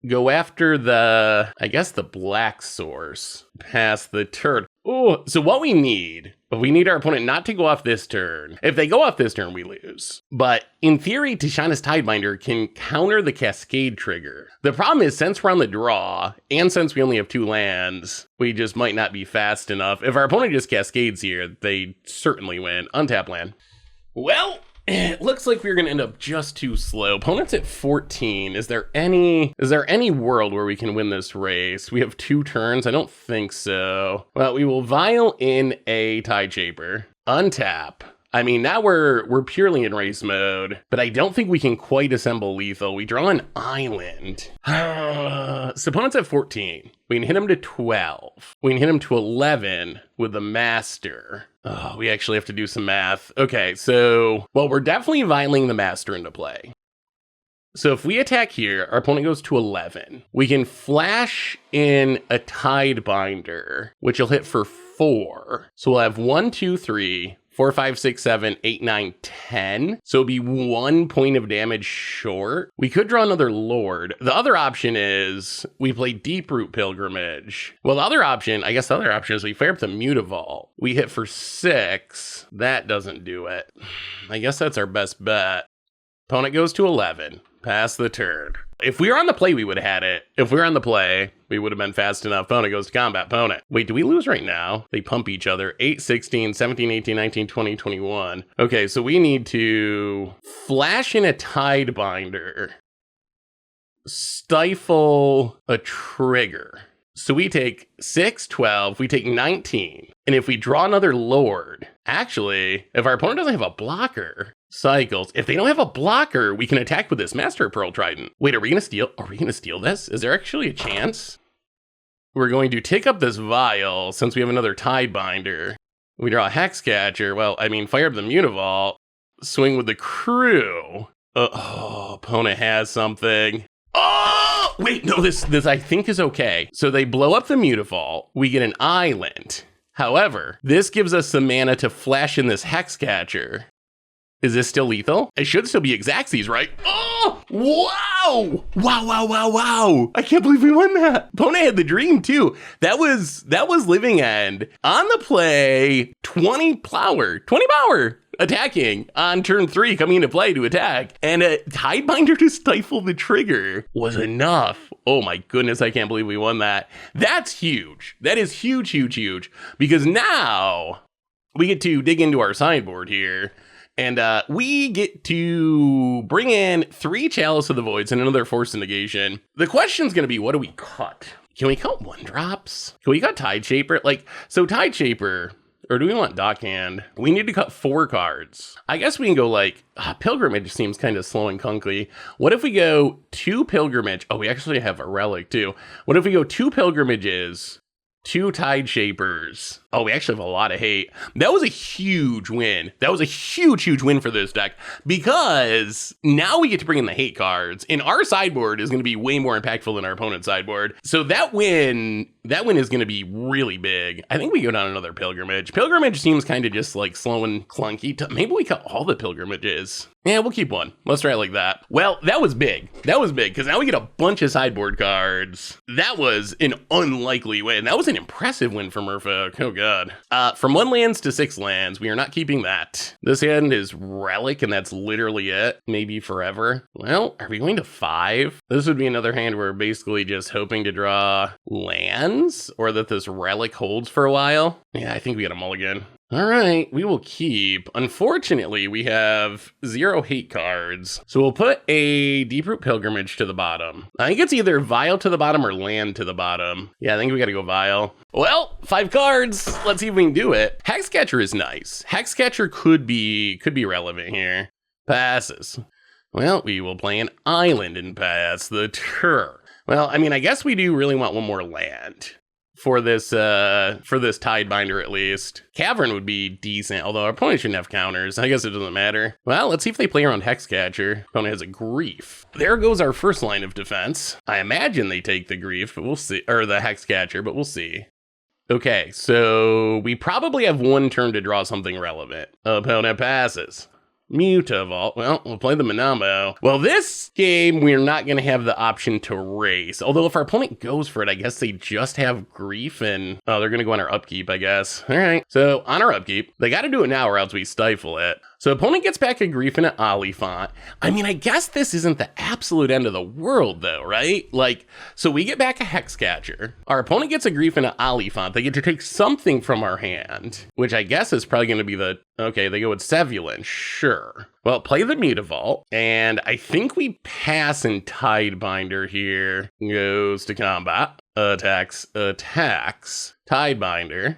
Go after the, I guess, the black source. Pass the turn. Oh, so what we need our opponent not to go off this turn. If they go off this turn, we lose. But in theory, Tishana's Tidebinder can counter the Cascade trigger. The problem is, since we're on the draw, and since we only have 2 lands, we just might not be fast enough. If our opponent just Cascades here, they certainly win. Untap land. Well, it looks like we're going to end up just too slow. Opponent's at 14. Is there any world where we can win this race? We have 2 turns? I don't think so. Well, we will vial in a Tide Shaper. Untap. I mean, now we're purely in race mode, but I don't think we can quite assemble lethal. We draw an island. So opponent's at 14. We can hit him to 12. We can hit him to 11 with the master. Oh, we actually have to do some math. Okay, so, well, we're definitely violating the master into play. So if we attack here, our opponent goes to 11. We can flash in a Tidebinder, which will hit for 4. So we'll have 1, 2, 3, 4, 5, 6, 7, 8, 9, 10. So it'll be 1 point of damage short. We could draw another Lord. The other option is we play Deeproot Pilgrimage. Well, I guess the other option is we fire up the Mutavault. We hit for 6. That doesn't do it. I guess that's our best bet. Opponent goes to 11. Pass the turn. If we were on the play, we would have had it. If we were on the play, we would have been fast enough. Opponent goes to combat. Opponent. Wait, do we lose right now? They pump each other. 8, 16, 17, 18, 19, 20, 21. Okay, so we need to flash in a Tidebinder. Stifle a trigger. So we take 6, 12, we take 19. And if we draw another Lord, actually, if our opponent doesn't have a blocker, cycles. If they don't have a blocker, we can attack with this Master of Pearl Trident. Wait, are we gonna steal this? Is there actually a chance? We're going to take up this vial since we have another Tidebinder. We draw a Hexcatcher. Well, I mean, fire up the Mutavault. Swing with the crew. Opponent has something. Oh! Wait, no, this I think is okay. So they blow up the Mutavault. We get an island. However, this gives us some mana to flash in this Hexcatcher. Is this still lethal? It should still be Xaxes, right? Oh, wow! Wow. I can't believe we won that. Opponent had the dream too. That was Living End. On the play, 20 power, attacking on turn 3, coming into play to attack. And a Tidebinder to stifle the trigger was enough. Oh my goodness, I can't believe we won that. That's huge. That is huge. Because now we get to dig into our sideboard here. And we get to bring in 3 Chalice of the Voids and another Force of Negation. The question's going to be, what do we cut? Can we cut 1-drops? Can we cut Tideshaper? So Tideshaper, or do we want Dockhand? We need to cut 4 cards. I guess we can go Pilgrimage seems kind of slow and clunky. What if we go 2 Pilgrimage? Oh, we actually have a Relic too. What if we go 2 Pilgrimages, 2 Tideshapers? Oh, we actually have a lot of hate. That was a huge win. That was a huge win for this deck because now we get to bring in the hate cards and our sideboard is going to be way more impactful than our opponent's sideboard. So that win is going to be really big. I think we go down another Pilgrimage. Pilgrimage seems kind of just slow and clunky. Maybe we cut all the Pilgrimages. Yeah, we'll keep one. Let's try it like that. Well, that was big because now we get a bunch of sideboard cards. That was an unlikely win. That was an impressive win for Merfolk. Oh, God. From 1 lands to 6 lands, we are not keeping that. This hand is Relic, and that's literally it. Maybe forever. Well, are we going to 5? This would be another hand where we're basically just hoping to draw lands, or that this Relic holds for a while. Yeah, I think we got a mulligan. All right, we will keep. Unfortunately, we have 0 hate cards. So we'll put a Deeproot Pilgrimage to the bottom. I think it's either Vial to the bottom or Land to the bottom. Yeah, I think we gotta go Vial. Well, 5 cards. Let's see if we can do it. Hexcatcher is nice. Hexcatcher could be relevant here. Passes. Well, we will play an island and pass the turn. Well, I mean, I guess we do really want one more land. For this Tidebinder at least. Cavern would be decent, although our opponent shouldn't have counters. I guess it doesn't matter. Well, let's see if they play around Hexcatcher. Opponent has a Grief. There goes our first line of defense. I imagine they take the Grief, but we'll see. Or the Hexcatcher, but we'll see. Okay, so we probably have 1 turn to draw something relevant. Opponent passes. Mutavault. Well, we'll play the Manamo. Well, this game, we're not going to have the option to race. Although if our opponent goes for it, I guess they just have Grief and... Oh, they're going to go on our upkeep, I guess. All right. So on our upkeep, they got to do it now or else we stifle it. So opponent gets back a Grief and an Oliphant. I mean, I guess this isn't the absolute end of the world, though, right? So we get back a Hexcatcher. Our opponent gets a Grief and an Oliphant. They get to take something from our hand, which I guess is probably going to be the... Okay, they go with Sevulin. Sure. Well, play the Mutavault, and I think we pass in Tidebinder here. Goes to combat. Attacks. Tidebinder.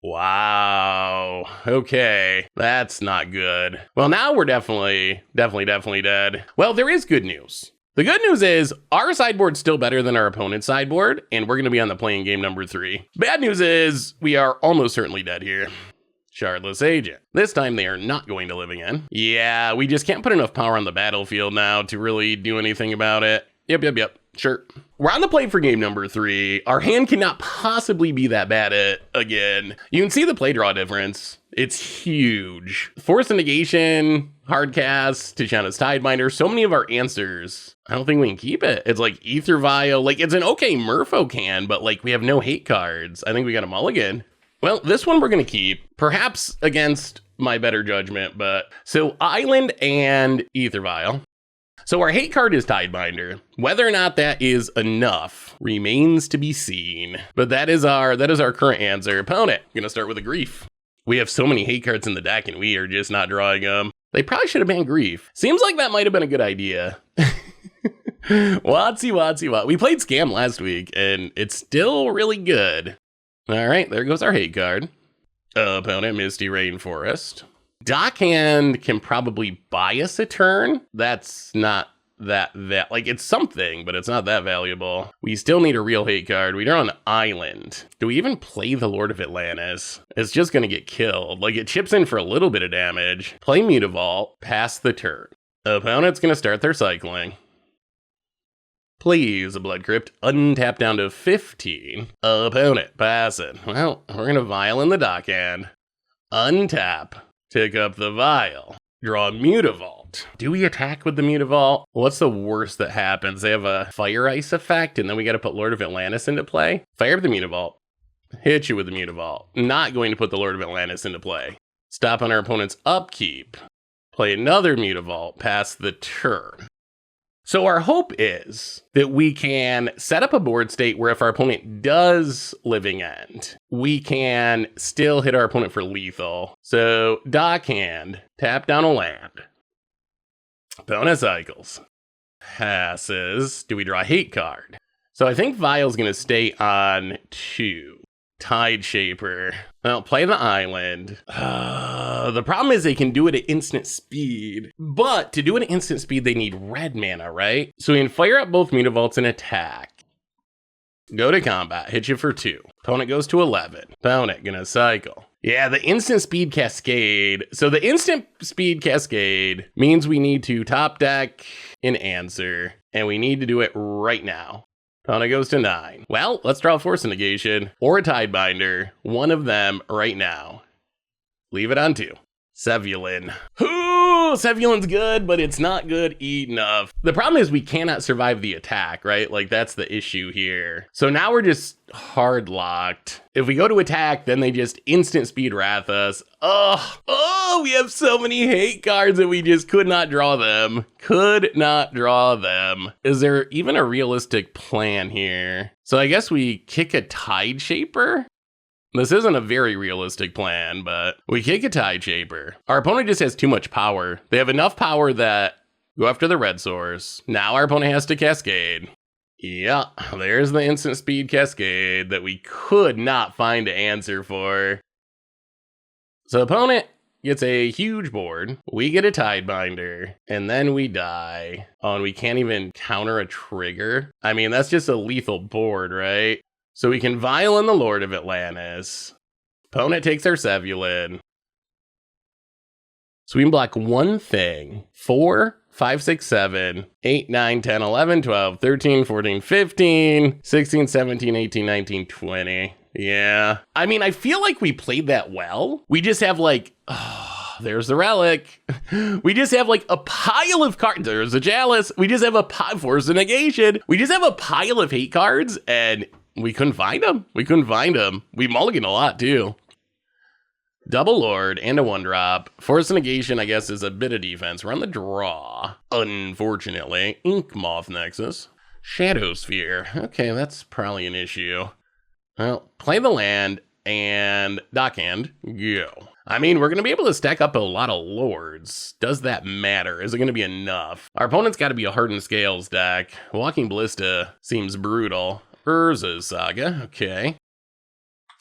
Wow. Okay. That's not good. Well, now we're definitely dead. Well, there is good news. The good news is our sideboard's still better than our opponent's sideboard, and we're going to be on the playing game number 3. Bad news is we are almost certainly dead here. Shardless Agent. This time they are not going to live again. Yeah, we just can't put enough power on the battlefield now to really do anything about it. Yep. Sure. We're on the play for game number 3. Our hand cannot possibly be that bad at again. You can see the play draw difference. It's huge. Force of Negation, Hard Cast, Tishana's Tidebinder, so many of our answers. I don't think we can keep it. It's like Ether Vial. Like, it's an okay Merfolk hand, but like we have no hate cards. I think we got a mulligan. Well, this one we're going to keep, perhaps against my better judgment, but so Island and Ether Vial. So our hate card is Tidebinder. Whether or not that is enough remains to be seen. But that is our current answer. Opponent, going to start with a Grief. We have so many hate cards in the deck and we are just not drawing them. They probably should have banned Grief. Seems like that might have been a good idea. Watsy. We played Scam last week and it's still really good. All right, there goes our hate card. Opponent, Misty Rainforest. Dockhand can probably buy us a turn. That's not that like it's something, but it's not that valuable. We still need a real hate card. We draw an Island. Do we even play the Lord of Atlantis? It's just gonna get killed. Like, it chips in for a little bit of damage. Play Mutavault, pass the turn. Opponent's gonna start their cycling. Please, a Blood Crypt, untap down to 15. Opponent, pass it. Well, we're gonna Vial in the Dockhand. Untap. Pick up the Vial. Draw a Mutavault. Do we attack with the Mutavault? What's the worst that happens? They have a Fire Ice effect, and then we gotta put Lord of Atlantis into play? Fire up the Mutavault. Hit you with the Mutavault. Not going to put the Lord of Atlantis into play. Stop on our opponent's upkeep. Play another Mutavault, pass the turn. So our hope is that we can set up a board state where if our opponent does Living End, we can still hit our opponent for lethal. So Dockhand, tap down a land. Opponent cycles. Passes. Do we draw a hate card? So I think Vial's going to stay on 2. Tide Shaper. Well, play the Island. The problem is they can do it at instant speed, but to do it at instant speed, they need red mana, right? So we can fire up both Mutavaults and attack. Go to combat, hit you for 2. Opponent goes to 11. Opponent gonna cycle. Yeah, the instant speed cascade. So the instant speed cascade means we need to top deck an answer, and we need to do it right now. Opponent goes to 9. Well, let's draw a Force of Negation or a Tidebinder. One of them right now. Leave it on 2. Sevulin. Ooh, Sevulin's good, but it's not good enough. The problem is we cannot survive the attack, right? Like, that's the issue here. So now we're just hard locked. If we go to attack, then they just instant speed wrath us. Oh, we have so many hate cards that we just could not draw them. Is there even a realistic plan here? So I guess we kick a Tide Shaper? This isn't a very realistic plan, but we kick a Tide Shaper. Our opponent just has too much power. They have enough power that go after the red source. Now our opponent has to cascade. Yeah, there's the instant speed cascade that we could not find an answer for. So opponent gets a huge board. We get a Tidebinder, and then we die. Oh, and we can't even counter a trigger. I mean, that's just a lethal board, right? So we can Vial in the Lord of Atlantis. Opponent takes our Sevulin. So we can block one thing. 4, 5, 6, 7, 8, 9, 10, 11, 12, 13, 14, 15, 16, 17, 18, 19, 20. Yeah. I mean, I feel like we played that well. We just have like, there's the relic. We just have like a pile of cards. There's a Chalice. We just have a Force of Negation. We just have a pile of hate cards, and we couldn't find them. We mulliganed a lot too. Double Lord and a 1-drop. Force of Negation, I guess, is a bit of defense. We're on the draw, unfortunately. Ink Moth Nexus. Shadow Sphere. Okay, that's probably an issue. Well, play the land and Dockhand. Go. I mean, we're going to be able to stack up a lot of Lords. Does that matter? Is it going to be enough? Our opponent's got to be a Hardened Scales deck. Walking Ballista seems brutal. Urza's Saga. Okay.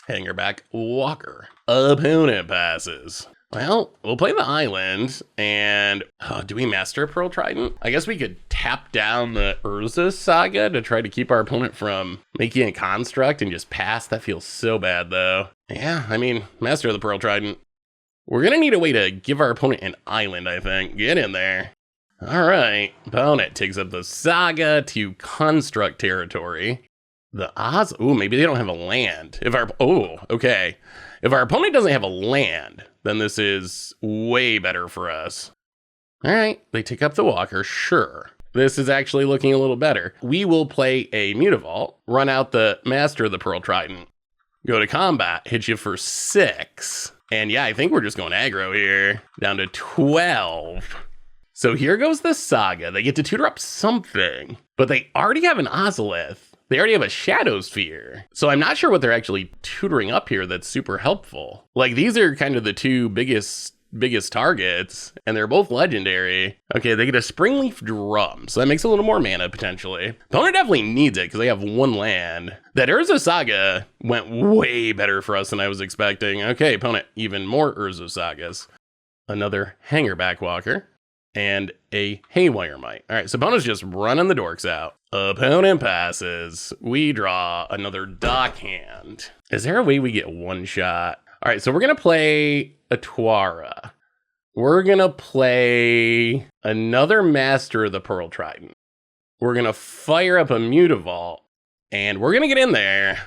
Hangerback Walker. Opponent passes. Well, we'll play the island, and do we master Pearl Trident? I guess we could tap down the Urza Saga to try to keep our opponent from making a construct and just pass. That feels so bad, though. Yeah, I mean, master the Pearl Trident. We're gonna need a way to give our opponent an island, I think. Get in there. All right, opponent takes up the Saga to construct territory. The Oz, maybe they don't have a land. Okay. If our opponent doesn't have a land, then this is way better for us. All right, they take up the Walker, sure. This is actually looking a little better. We will play a Mutavault, run out the Master of the Pearl Trident, go to combat, hit you for 6. And yeah, I think we're just going aggro here, down to 12. So here goes the Saga. They get to tutor up something, but they already have an Ozolith. They already have a Shadow Sphere. So I'm not sure what they're actually tutoring up here that's super helpful. Like, these are kind of the two biggest targets, and they're both legendary. Okay, they get a Springleaf Drum, so that makes a little more mana, potentially. Opponent definitely needs it, because they have 1 land. That Urza Saga went way better for us than I was expecting. Okay, opponent, even more Urza Sagas. Another Hangerback Walker. And a Haywire Mite. All right, so opponent's just running the dorks out. Opponent passes. We draw another Dock Hand. Is there a way we get 1 shot? All right, so we're going to play a Tuara. We're going to play another Master of the Pearl Trident. We're going to fire up a Mutavault. And we're going to get in there.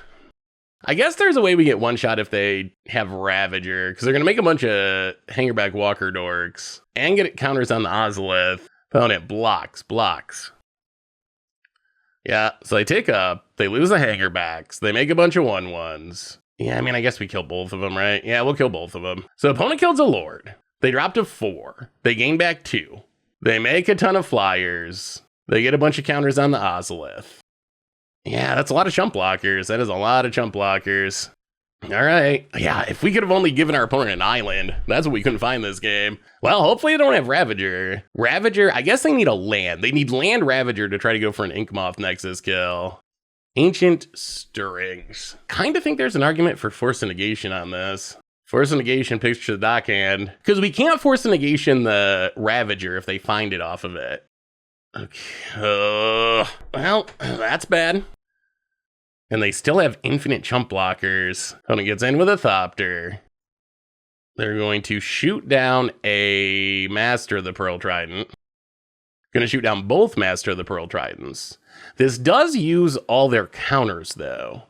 I guess there's a way we get 1 shot if they have Ravager, because they're going to make a bunch of Hangerback Walker dorks and get counters on the Ozolith. Opponent blocks. Yeah, so they take up, they lose the Hangerbacks, they make a bunch of 1/1s. Yeah, I mean, I guess we kill both of them, right? Yeah, we'll kill both of them. So opponent kills a Lord. They drop to 4. They gain back 2. They make a ton of flyers. They get a bunch of counters on the Ozolith. Yeah, that's a lot of chump blockers. That is a lot of chump blockers. All right. Yeah, if we could have only given our opponent an island. That's what we couldn't find this game. Well, hopefully they don't have Ravager. Ravager, I guess they need a land. They need land Ravager to try to go for an Inkmoth Nexus kill. Ancient Stirrings. Kind of think there's an argument for Force of Negation on this. Force of Negation picture the Dock Hand. Because we can't Force of Negation the Ravager if they find it off of it. Okay. Well, that's bad. And they still have infinite chump blockers. Opponent gets in with a Thopter. They're going to shoot down a Master of the Pearl Trident. Going to shoot down both Master of the Pearl Tridents. This does use all their counters, though.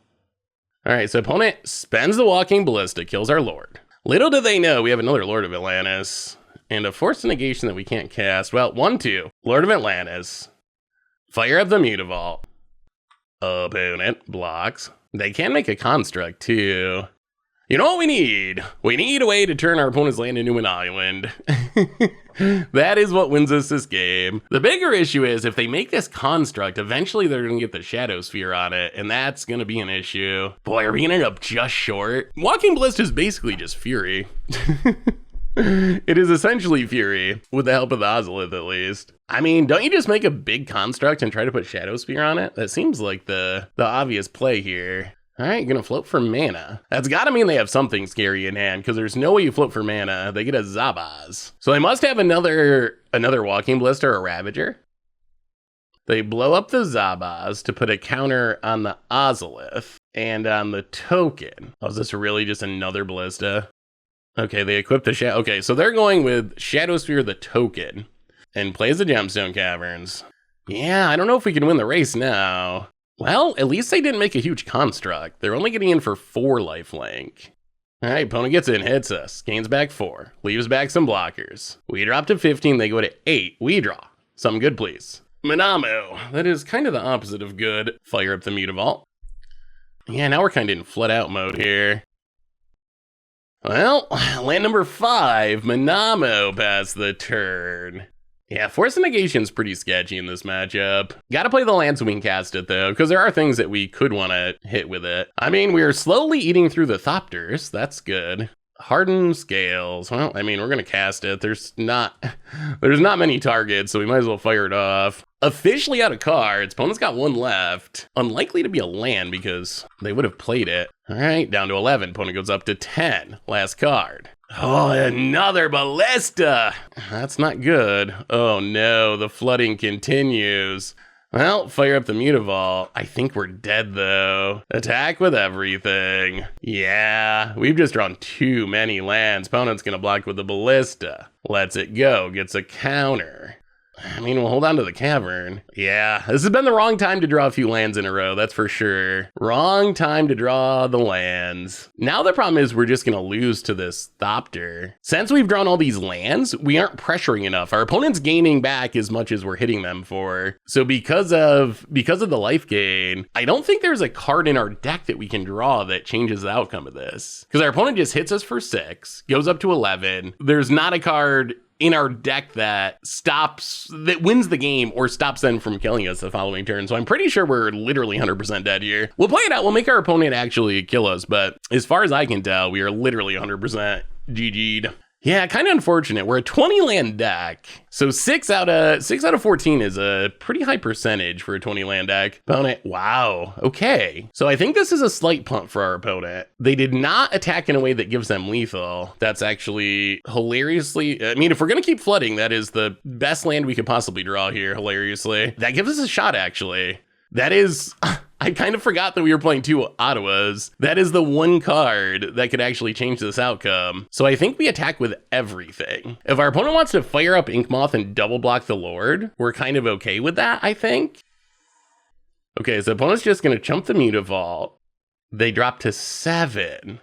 All right, so opponent spends the Walking Ballista, kills our Lord. Little do they know we have another Lord of Atlantis. And a Force of Negation that we can't cast. Well, 1/2. Lord of Atlantis. Fire up the Mutavault. Opponent blocks. They can make a construct, too. You know what we need? We need a way to turn our opponent's land into an island. That is what wins us this game. The bigger issue is if they make this construct, eventually they're going to get the Shadow Sphere on it, and that's going to be an issue. Boy, are we going to end up just short? Walking Ballista is basically just Fury. It is essentially Fury, with the help of the Ozolith at least. I mean, don't you just make a big construct and try to put Shadow Sphere on it? That seems like the obvious play here. All right, gonna float for mana. That's gotta mean they have something scary in hand, because there's no way you float for mana. They get a Zabaz. So they must have another Walking Ballista or a Ravager. They blow up the Zabaz to put a counter on the Ozolith and on the token. Oh, is this really just another Ballista? Okay, they equip the Shadow. Okay, so they're going with Shadow Sphere the token and plays the Gemstone Caverns. Yeah, I don't know if we can win the race now. Well, at least they didn't make a huge construct. They're only getting in for 4 lifelink. All right, opponent gets in, hits us, gains back 4, leaves back some blockers. We drop to 15, they go to 8. We draw. Something good, please. Manamo. That is kind of the opposite of good. Fire up the Mutavault. Yeah, now we're kind of in flood out mode here. Well, land number 5, Manamo passed the turn. Yeah, Force of Negation's pretty sketchy in this matchup. Gotta play the land so we can cast it, though, because there are things that we could want to hit with it. I mean, we're slowly eating through the Thopters. That's good. Hardened Scales. Well, I mean, we're going to cast it. There's not many targets, so we might as well fire it off. Officially out of cards. Opponent's got one left. Unlikely to be a land because they would have played it. All right, down to 11. Opponent goes up to 10. Last card. Oh, another Ballista. That's not good. Oh no, the flooding continues. Well, fire up the Mutavault. I think we're dead, though. Attack with everything. Yeah, we've just drawn too many lands. Opponent's gonna block with the Ballista. Lets it go, gets a counter. I mean, we'll hold on to the Cavern. Yeah, this has been the wrong time to draw a few lands in a row, that's for sure. Wrong time to draw the lands. Now the problem is we're just gonna lose to this Thopter. Since we've drawn all these lands, we aren't pressuring enough. Our opponent's gaining back as much as we're hitting them for. So because of the life gain, I don't think there's a card in our deck that we can draw that changes the outcome of this. Because our opponent just hits us for 6, goes up to 11. There's not a card in our deck that wins the game or stops them from killing us the following turn. So I'm pretty sure we're literally 100% dead here. We'll play it out. We'll make our opponent actually kill us. But as far as I can tell, we are literally 100% GG'd. Yeah, kind of unfortunate. We're a 20 land deck. So 6 out of 14 is a pretty high percentage for a 20 land deck. Opponent, wow, okay. So I think this is a slight punt for our opponent. They did not attack in a way that gives them lethal. That's actually hilariously, I mean, if we're gonna keep flooding, that is the best land we could possibly draw here, hilariously. That gives us a shot, actually. That is, I kind of forgot that we were playing 2 Ottawas. That is the one card that could actually change this outcome. So I think we attack with everything. If our opponent wants to fire up Inkmoth and double block the Lord, we're kind of okay with that, I think. Okay, so opponent's just gonna chump the Mutavault. They drop to 7.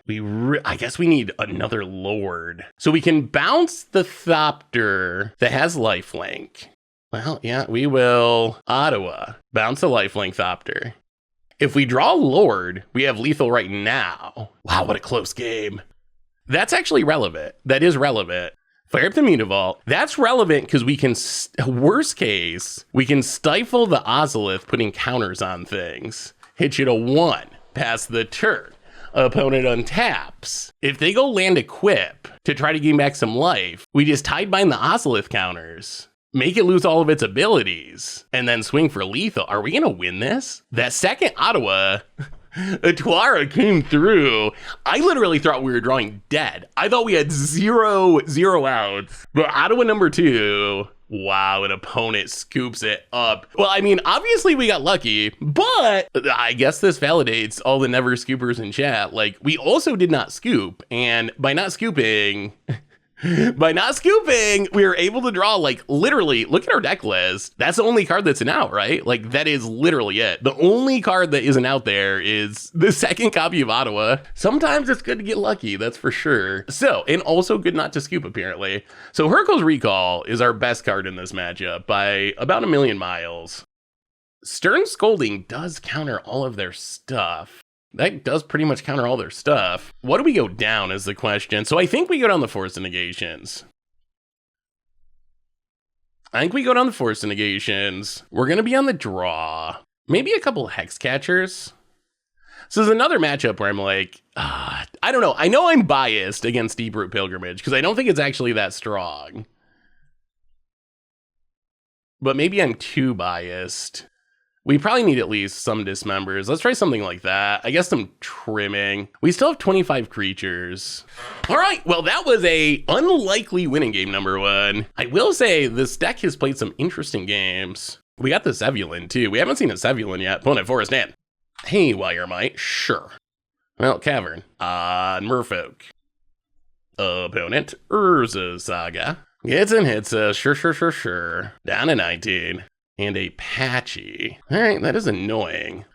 I guess we need another Lord. So we can bounce the Thopter that has lifelink. Well, yeah, we will Ottawa. Bounce a lifelink Thopter. If we draw Lord, we have lethal right now. Wow, what a close game. That's actually relevant. That is relevant. Fire up the Mutavault. That's relevant because we can, worst case, we can stifle the Ozolith putting counters on things. Hit you to 1, pass the turn. Opponent untaps. If they go land equip to try to gain back some life, we just hide behind the Ozolith counters. Make it lose all of its abilities, and then swing for lethal. Are we gonna win this? That second Ottawa, Atwara came through. I literally thought we were drawing dead. I thought we had zero outs. But Ottawa number 2, wow, an opponent scoops it up. Well, I mean, obviously we got lucky, but I guess this validates all the never scoopers in chat. Like, we also did not scoop, and by not scooping, we were able to draw, like, literally, look at our deck list. That's the only card that's an out, right? Like, that is literally it. The only card that isn't out there is the second copy of Ottawa. Sometimes it's good to get lucky, that's for sure. So, and also good not to scoop, apparently. So Hurkyl's Recall is our best card in this matchup by about 1,000,000 miles. Stern Scolding does counter all of their stuff. That does pretty much counter all their stuff. What do we go down is the question. So I think we go down the Force of Negations. We're going to be on the draw. Maybe a couple Hex Catchers. So there's another matchup where I'm like, I don't know. I know I'm biased against Deeproot Pilgrimage because I don't think it's actually that strong. But maybe I'm too biased. We probably need at least some dismembers. Let's try something like that. I guess some trimming. We still have 25 creatures. All right, well, that was a unlikely winning game number 1. I will say this deck has played some interesting games. We got the Sevulin too. We haven't seen a Sevulin yet. Opponent Forest in. Haywire Might, sure. Well, Cavern on Merfolk. Opponent Urza Saga. Hits and hits us, sure. Down to 19. And a Patchy. All right, that is annoying.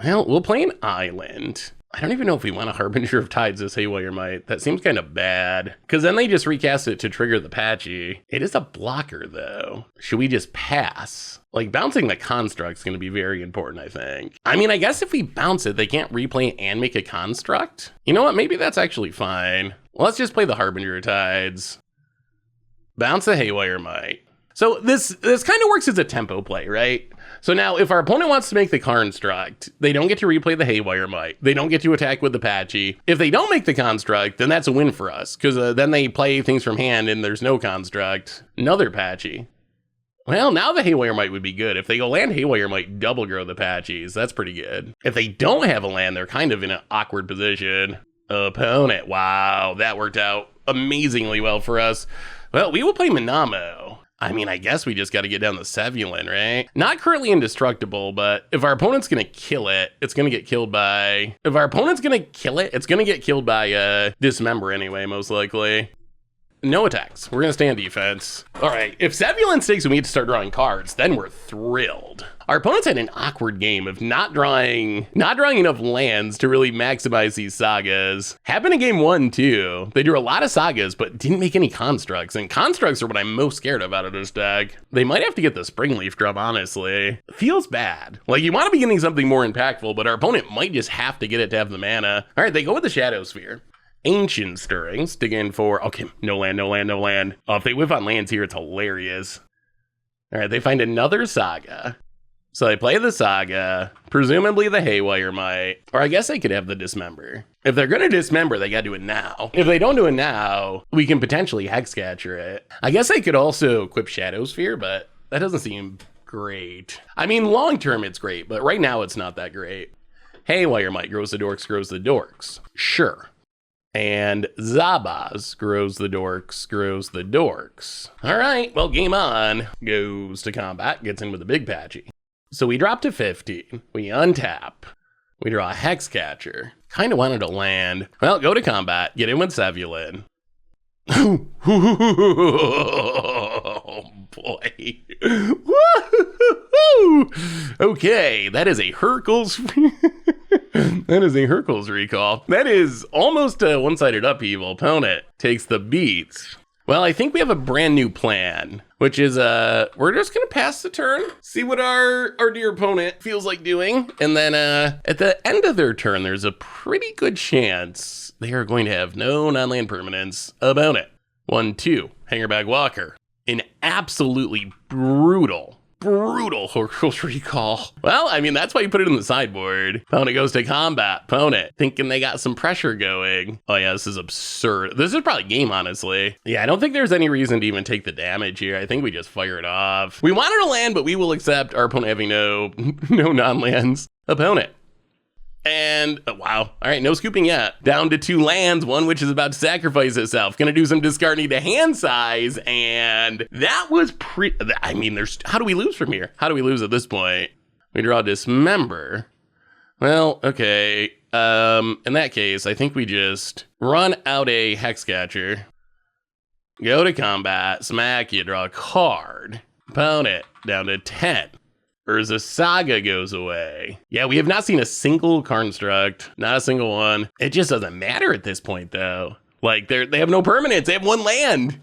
Well, we'll play an Island. I don't even know if we want a Harbinger of Tides as Haywire Might. That seems kind of bad. Because then they just recast it to trigger the Patchy. It is a blocker, though. Should we just pass? Like, bouncing the Construct's going to be very important, I think. I mean, I guess if we bounce it, they can't replay and make a Construct. You know what? Maybe that's actually fine. Well, let's just play the Harbinger of Tides. Bounce the Haywire Might. So this kind of works as a tempo play, right? So now, if our opponent wants to make the construct, they don't get to replay the Haywire Might. They don't get to attack with the Patchy. If they don't make the construct, then that's a win for us, because then they play things from hand and there's no construct. Another Patchy. Well, now the Haywire Might would be good. If they go land Haywire Might, double grow the Patchies. That's pretty good. If they don't have a land, they're kind of in an awkward position. Opponent. Wow, that worked out amazingly well for us. Well, we will play Minamo. I mean, I guess we just got to get down the Sevulin, right? Not currently indestructible, but if our opponent's going to kill it, it's going to get killed by... If our opponent's going to kill it, it's going to get killed by Dismember anyway, most likely. No attacks. We're going to stay on defense. All right, if Sevulin stakes and we get to start drawing cards, then we're thrilled. Our opponents had an awkward game of not drawing enough lands to really maximize these sagas. Happened in game 1 too. They drew a lot of sagas, but didn't make any constructs, and constructs are what I'm most scared of out of this deck. They might have to get the Springleaf Drum, honestly. Feels bad. Like, you want to be getting something more impactful, but our opponent might just have to get it to have the mana. All right, they go with the Shadow Sphere. Ancient Stirring, stick in for, okay, no land, no land, no land. Oh, if they whiff on lands here, it's hilarious. All right, they find another saga. So they play the saga, presumably the Haywire Might, or I guess they could have the Dismember. If they're gonna Dismember, they gotta do it now. If they don't do it now, we can potentially Hexcatcher it. I guess they could also equip Shadow Sphere, but that doesn't seem great. I mean, long term it's great, but right now it's not that great. Haywire Might grows the dorks, grows the dorks. Sure. And Zabaz grows the dorks, grows the dorks. All right, well, game on. Goes to combat, gets in with a big Patchy. So we drop to 15. We untap. We draw a Hexcatcher. Kind of wanted to land. Well, go to combat, get in with Sevulin. Oh boy. Okay, that is a Hercules. That is a Hercules recall. That is almost a one-sided upheaval. Opponent takes the beats. Well, I think we have a brand new plan, which is we're just gonna pass the turn, see what our dear opponent feels like doing, and then at the end of their turn, there's a pretty good chance they are going to have no non-land permanents. Opponent 1/2 Hangerback Walker, an absolutely brutal Hercules recall. Well, I mean, that's why you put it in the sideboard. Opponent goes to combat. Opponent thinking they got some pressure going. Oh yeah, this is absurd. This is probably game, honestly. Yeah, I don't think there's any reason to even take the damage here. I think we just fire it off. We wanted to land, but we will accept our opponent having no non-lands. Opponent. And, oh, wow. All right, no scooping yet. Down to 2 lands, one which is about to sacrifice itself. Gonna do some discarding to hand size, and that was I mean, how do we lose from here? How do we lose at this point? We draw Dismember. Well, okay. In that case, I think we just run out a Hexcatcher. Go to combat, smack, you draw a card. Opponent, down to 10. Urza Saga goes away. Yeah, we have not seen a single construct, not a single one. It just doesn't matter at this point, though. Like, they have no permanents. They have 1 land.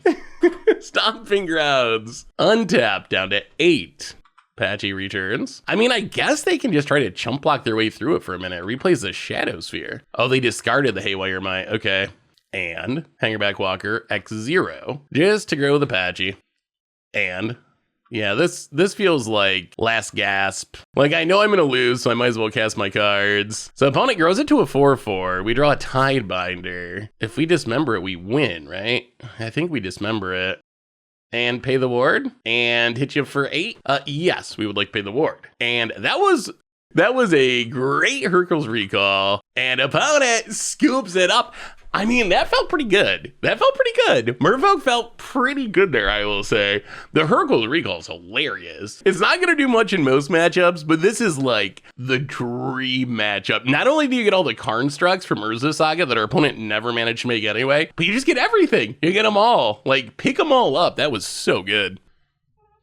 Stomping Grounds. Untap down to 8. Patchy returns. I mean, I guess they can just try to chump block their way through it for a minute. Replays the Shadow Sphere. Oh, they discarded the Haywire Might. Okay. And Hangerback Walker X0 just to grow the Patchy. And yeah, this feels like last gasp. Like, I know I'm gonna lose, so I might as well cast my cards. So opponent grows it to a 4/4. We draw a Tidebinder. If we dismember it, we win, right? I think we dismember it. And pay the ward? And hit you for 8? Yes, we would like to pay the ward. And that was a great Hercules recall. And opponent scoops it up. I mean, that felt pretty good. Merfolk felt pretty good there, I will say. The Hercules recall is hilarious. It's not going to do much in most matchups, but this is like the dream matchup. Not only do you get all the constructs from Urza Saga that our opponent never managed to make anyway, but you just get everything. You get them all. Like, pick them all up. That was so good.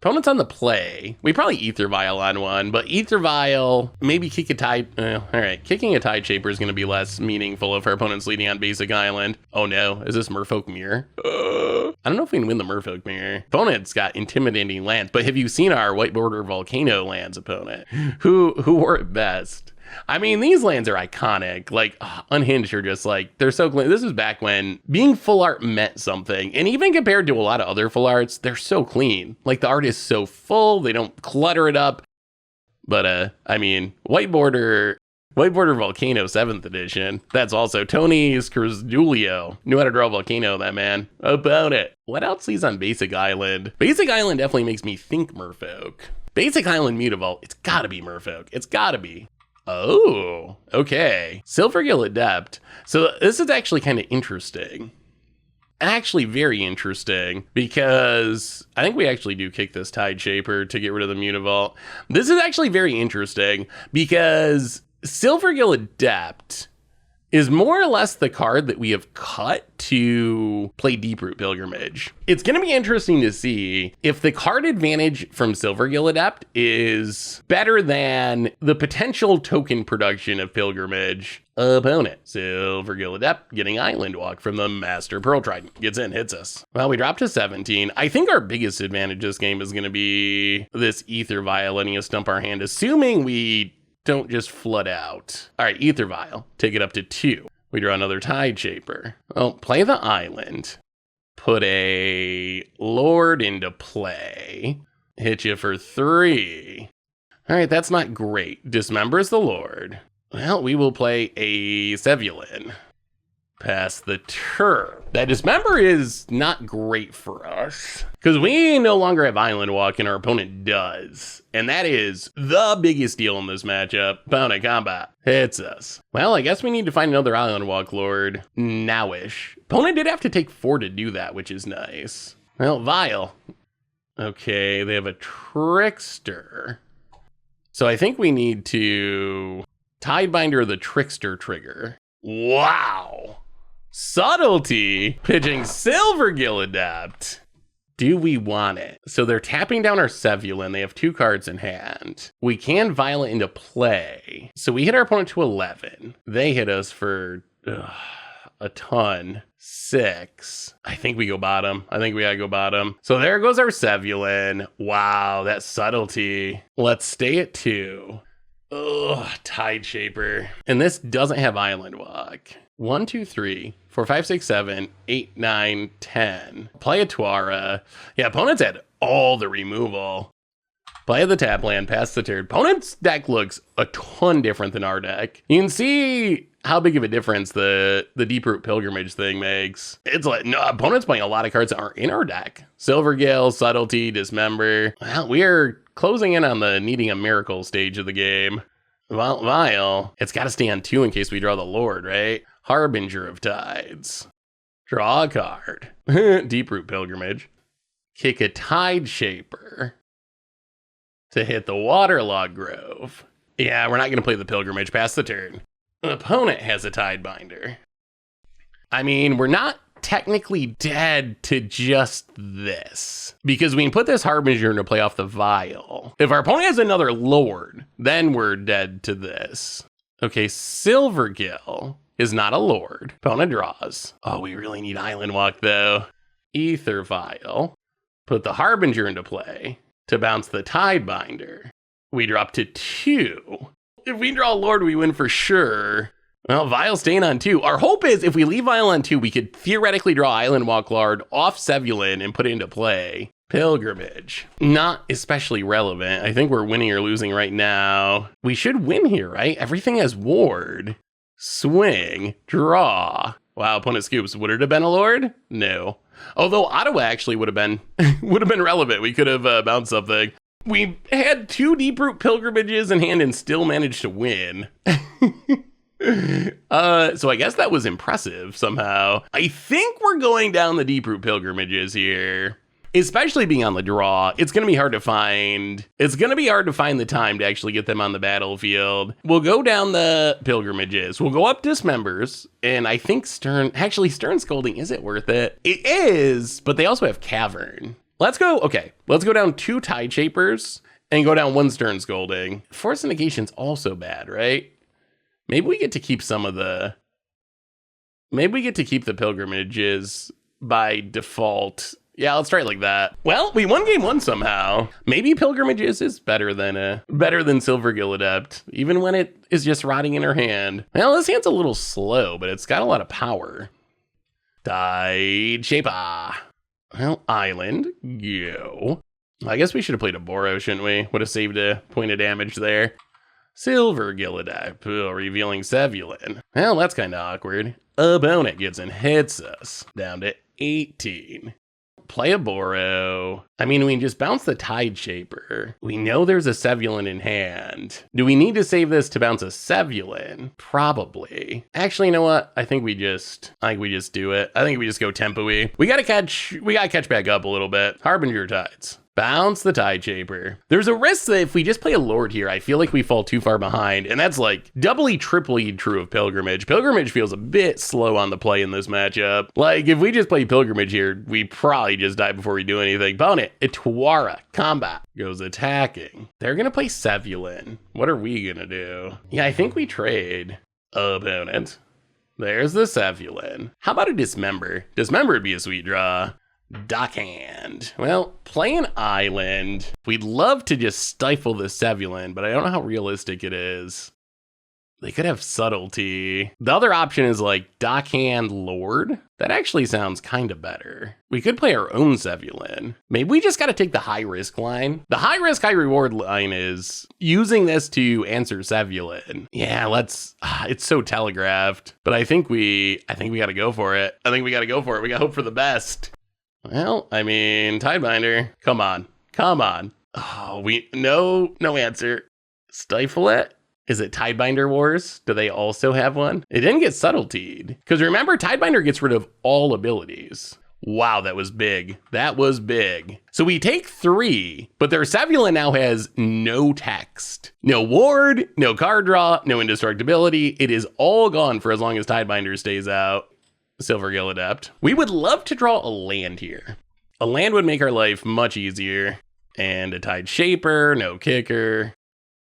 Opponent's on the play. We probably Ether Vial on one, but Ether Vial, maybe kick a Tide. All right, kicking a Tide Shaper is going to be less meaningful if our opponent's leading on basic island. Oh no, is this Merfolk Mirror? I don't know if we can win the Merfolk Mirror. Opponent's got intimidating lands, but have you seen our White Border Volcano lands, opponent? Who wore it best? I mean, these lands are iconic. Like, Unhinged are just like, they're so clean. This is back when being full art meant something. And even compared to a lot of other full arts, they're so clean. Like, the art is so full. They don't clutter it up. But, I mean, White Border Volcano 7th edition. That's also Tony's Cruzulio. Knew how to draw a volcano, that man. About it. What else is on Basic Island? Basic Island definitely makes me think Merfolk. Basic Island Mutavault, it's gotta be Merfolk. It's gotta be. Oh, okay. Silvergill Adept. So this is actually kind of interesting. Actually very interesting, because I think we actually do kick this Tide Shaper to get rid of the Mutavault. This is actually very interesting, because Silvergill Adept is more or less the card that we have cut to play Deeproot Pilgrimage. It's going to be interesting to see if the card advantage from Silvergill Adept is better than the potential token production of Pilgrimage opponent. Silvergill Adept getting Island Walk from the Master Pearl Trident. Gets in, hits us. Well, we dropped to 17. I think our biggest advantage this game is going to be this Ether Vial letting us dump our hand, assuming we don't just flood out. All right, Ether Vial, take it up to 2. We draw another Tide Shaper. Well, play the island. Put a Lord into play. Hit you for 3. All right, that's not great. Dismembers the Lord. Well, we will play a Sevulin. Pass the turn. That Dismember is not great for us, because we no longer have Island Walk and our opponent does. And that is the biggest deal in this matchup. Opponent combat hits us. Well, I guess we need to find another Island Walk Lord nowish. Opponent did have to take 4 to do that, which is nice. Well, Vial. Okay, they have a Trickster. So I think we need to Tidebinder the Trickster trigger. Wow. Subtlety, pitching Silvergill Adept. Do we want it? So they're tapping down our Sevulin. They have 2 cards in hand. We can Violet into play. So we hit our opponent to 11. They hit us for a ton. 6. I think we go bottom. I think we gotta go bottom. So there goes our Sevulin. Wow, that subtlety. Let's stay at 2. Ugh, Tide Shaper. And this doesn't have Island Walk. 1, 2, 3, 4, 5, 6, 7, 8, 9, 10. Play a Tuara. Yeah, opponents had all the removal. Play the tap land, pass the turn. Opponent's deck looks a ton different than our deck. You can see how big of a difference the Deeproot Pilgrimage thing makes. It's like, no, opponent's playing a lot of cards that aren't in our deck. Silvergill, Subtlety, Dismember. Well, we're closing in on the needing a miracle stage of the game. Vial, it's got to stay on 2 in case we draw the Lord, right? Harbinger of Tides. Draw a card. Deeproot Pilgrimage. Kick a Tide Shaper to hit the Waterlogged Grove. Yeah, we're not going to play the Pilgrimage. Pass the turn. An opponent has a Tidebinder. I mean, we're not technically dead to just this, because we can put this Harbinger into play off the Vial. If our opponent has another Lord, then we're dead to this. Okay, Silvergill is not a Lord. Opponent draws. Oh, we really need Island Walk though. Ether Vial. Put the Harbinger into play to bounce the Tidebinder. We drop to 2. If we draw a Lord, we win for sure. Well, Vial staying on 2. Our hope is if we leave Vial on 2, we could theoretically draw Island Walk Lord off Sevulin and put it into play. Pilgrimage. Not especially relevant. I think we're winning or losing right now. We should win here, right? Everything has Ward. Swing. Draw. Wow, opponent scoops. Would it have been a Lord? No. Although Ottawa actually would have been relevant. We could have bounced something. We had 2 Deeproot Pilgrimages in hand and still managed to win. So I guess that was impressive somehow. I think we're going down the Deeproot Pilgrimages here. Especially being on the draw, it's going to be hard to find. It's going to be hard to find the time to actually get them on the battlefield. We'll go down the Pilgrimages. We'll go up Dismembers. And I think Stern Scolding, is it worth it? It is, but they also have Cavern. Let's go down 2 Tide Shapers and go down 1 Stern Scolding. Force Negation's also bad, right? Maybe we get to keep the Pilgrimages by default. Yeah, let's try it like that. Well, we won game 1 somehow. Maybe Pilgrimages is better than Silvergill Adept, even when it is just rotting in her hand. Well, this hand's a little slow, but it's got a lot of power. Tide Shaper. Well, Island, go. I guess we should have played a Boro, shouldn't we? Would have saved a point of damage there. Silver Gillidap, revealing Sevulin. Well, that's kind of awkward. Opponent gets and hits us. Down to 18. Play a Boro. I mean, we can just bounce the Tide Shaper. We know there's a Sevulin in hand. Do we need to save this to bounce a Sevulin? Probably. Actually, you know what? I think we just do it. I think we just go tempo-y. We gotta catch back up a little bit. Harbinger Tides. Bounce the Tide Shaper. There's a risk that if we just play a Lord here, I feel like we fall too far behind, and that's like doubly, triply true of Pilgrimage. Pilgrimage feels a bit slow on the play in this matchup. Like, if we just play Pilgrimage here, we probably just die before we do anything. Bonnet, Itwara, combat, goes attacking. They're gonna play Sevulin. What are we gonna do? Yeah, I think we trade. Opponent. There's the Sevulin. How about a Dismember? Dismember would be a sweet draw. Dockhand. Well, play an island. We'd love to just stifle the Sevulin, but I don't know how realistic it is. They could have subtlety. The other option is like Dockhand Lord. That actually sounds kind of better. We could play our own Sevulin. Maybe we just got to take the high risk line. The high risk, high reward line is using this to answer Sevulin. Yeah, it's so telegraphed, but I think we got to go for it. We got to hope for the best. Well, I mean, Tidebinder, come on. Oh, no answer. Stifle it? Is it Tidebinder Wars? Do they also have one? It didn't get subtletied. Because remember, Tidebinder gets rid of all abilities. Wow, that was big. So we take 3, but their Sevulin now has no text. No ward, no card draw, no indestructibility. It is all gone for as long as Tidebinder stays out. Silver Gill Adept. We would love to draw a land here. A land would make our life much easier. And a Tide Shaper, no kicker.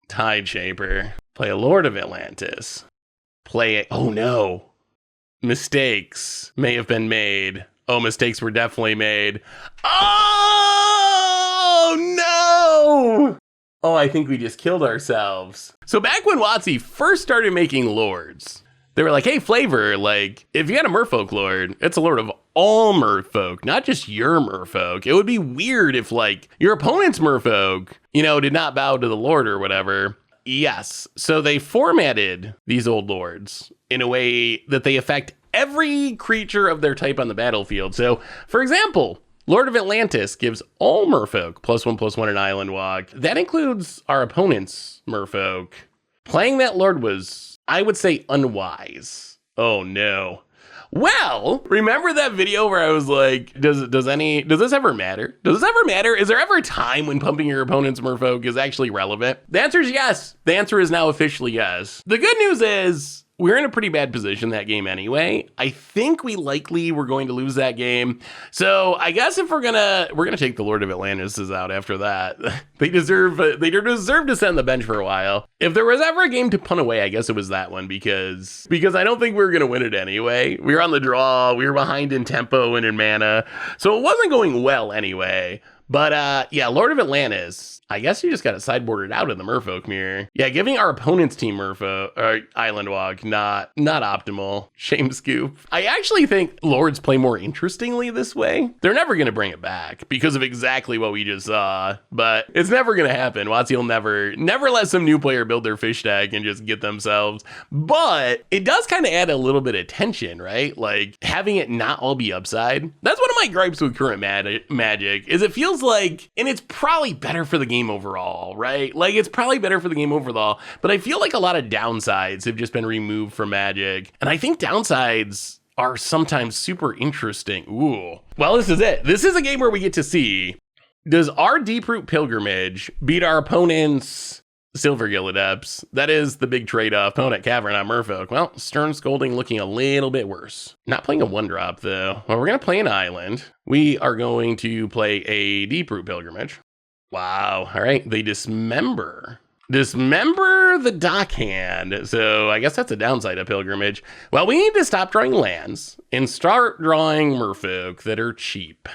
Tide Shaper. Play a Lord of Atlantis. Play it. Oh no. Mistakes may have been made. Oh, mistakes were definitely made. Oh no! Oh, I think we just killed ourselves. So back when WotC first started making Lords, they were like, hey, Flavor, like, if you had a Merfolk Lord, it's a Lord of all Merfolk, not just your Merfolk. It would be weird if, like, your opponent's Merfolk, did not bow to the Lord or whatever. Yes. So they formatted these old Lords in a way that they affect every creature of their type on the battlefield. So, for example, Lord of Atlantis gives all Merfolk +1/+1 an Island Walk. That includes our opponent's Merfolk. Playing that Lord was, I would say, unwise. Oh no. Well, remember that video where I was like, does this ever matter? Does this ever matter? Is there ever a time when pumping your opponent's Merfolk is actually relevant? The answer is yes. The answer is now officially yes. The good news is we're in a pretty bad position that game anyway. I think we likely were going to lose that game. So I guess if we're gonna take the Lord of Atlantis out after that. They deserve to sit on the bench for a while. If there was ever a game to punt away, I guess it was that one because I don't think we were gonna win it anyway. We were on the draw, we were behind in tempo and in mana, so it wasn't going well anyway. But yeah, Lord of Atlantis, I guess you just got it sideboarded out in the Merfolk mirror. Yeah, giving our opponent's team Merfolk or Island Walk, not optimal. Shame scoop. I actually think Lords play more interestingly this way. They're never going to bring it back because of exactly what we just saw, but it's never going to happen. WotC will never let some new player build their fish deck and just get themselves. But it does kind of add a little bit of tension, right? Like having it not all be upside. That's one of my gripes with current Magic is it feels like, and it's probably better for the game overall, right? Like it's probably better for the game overall, but I feel like a lot of downsides have just been removed from Magic. And I think downsides are sometimes super interesting. Ooh. Well, this is it. This is a game where we get to see, does our Deeproot Pilgrimage beat our opponent's Silver Gill Adepts? That is the big trade-off. Opponent Cavern on Merfolk. Well, Stern Scolding looking a little bit worse. Not playing a 1-drop though. Well, we're going to play an island. We are going to play a Deeproot Pilgrimage. Wow. All right. They dismember the Dockhand. So I guess that's a downside of Pilgrimage. Well, we need to stop drawing lands and start drawing Merfolk that are cheap.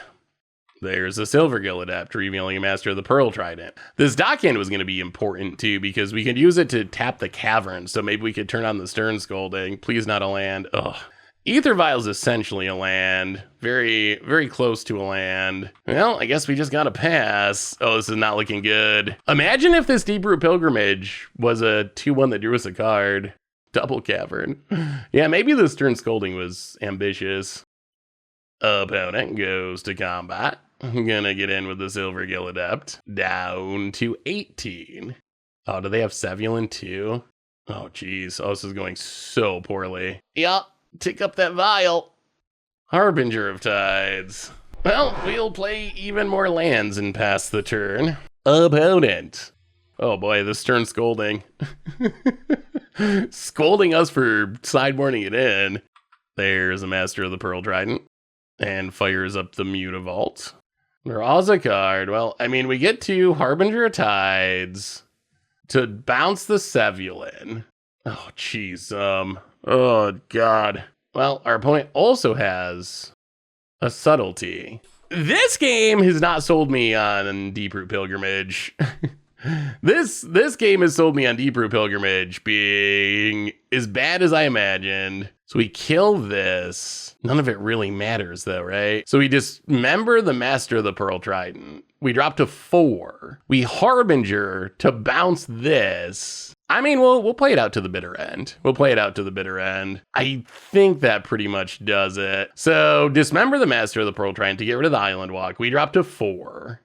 There's a Silver Gill Adept revealing a Master of the Pearl Trident. This Dockhand was going to be important too because we could use it to tap the Cavern. So maybe we could turn on the Stern Scolding. Please not a land. Ugh. Ether Vial's essentially a land. Very, very close to a land. Well, I guess we just gotta pass. Oh, this is not looking good. Imagine if this Deep Root Pilgrimage was a 2-1 that drew us a card. Double Cavern. Yeah, maybe this turn Scolding was ambitious. Opponent goes to combat. I'm gonna get in with the Silvergill Adept. Down to 18. Oh, do they have Sevulin too? Oh, geez. Oh, this is going so poorly. Yup. Tick up that vial. Harbinger of Tides. Well, we'll play even more lands and pass the turn. Opponent. Oh boy, this turn's scolding. Scolding us for sideboarding it in. There's a Master of the Pearl Trident. And fires up the Mutavault. Draws a card. Well, I mean, we get to Harbinger of Tides to bounce the Sevulin. Oh, jeez. Oh, God. Well, our opponent also has a Subtlety. This game has not sold me on Deep Root Pilgrimage. This game has sold me on Deep Root Pilgrimage being as bad as I imagined. So we kill this. None of it really matters, though, right? So we dismember the Master of the Pearl Trident. We drop to 4. We Harbinger to bounce this. I mean, we'll play it out to the bitter end. I think that pretty much does it. So dismember the Master of the Pearl Trident to get rid of the Island Walk. We drop to 4.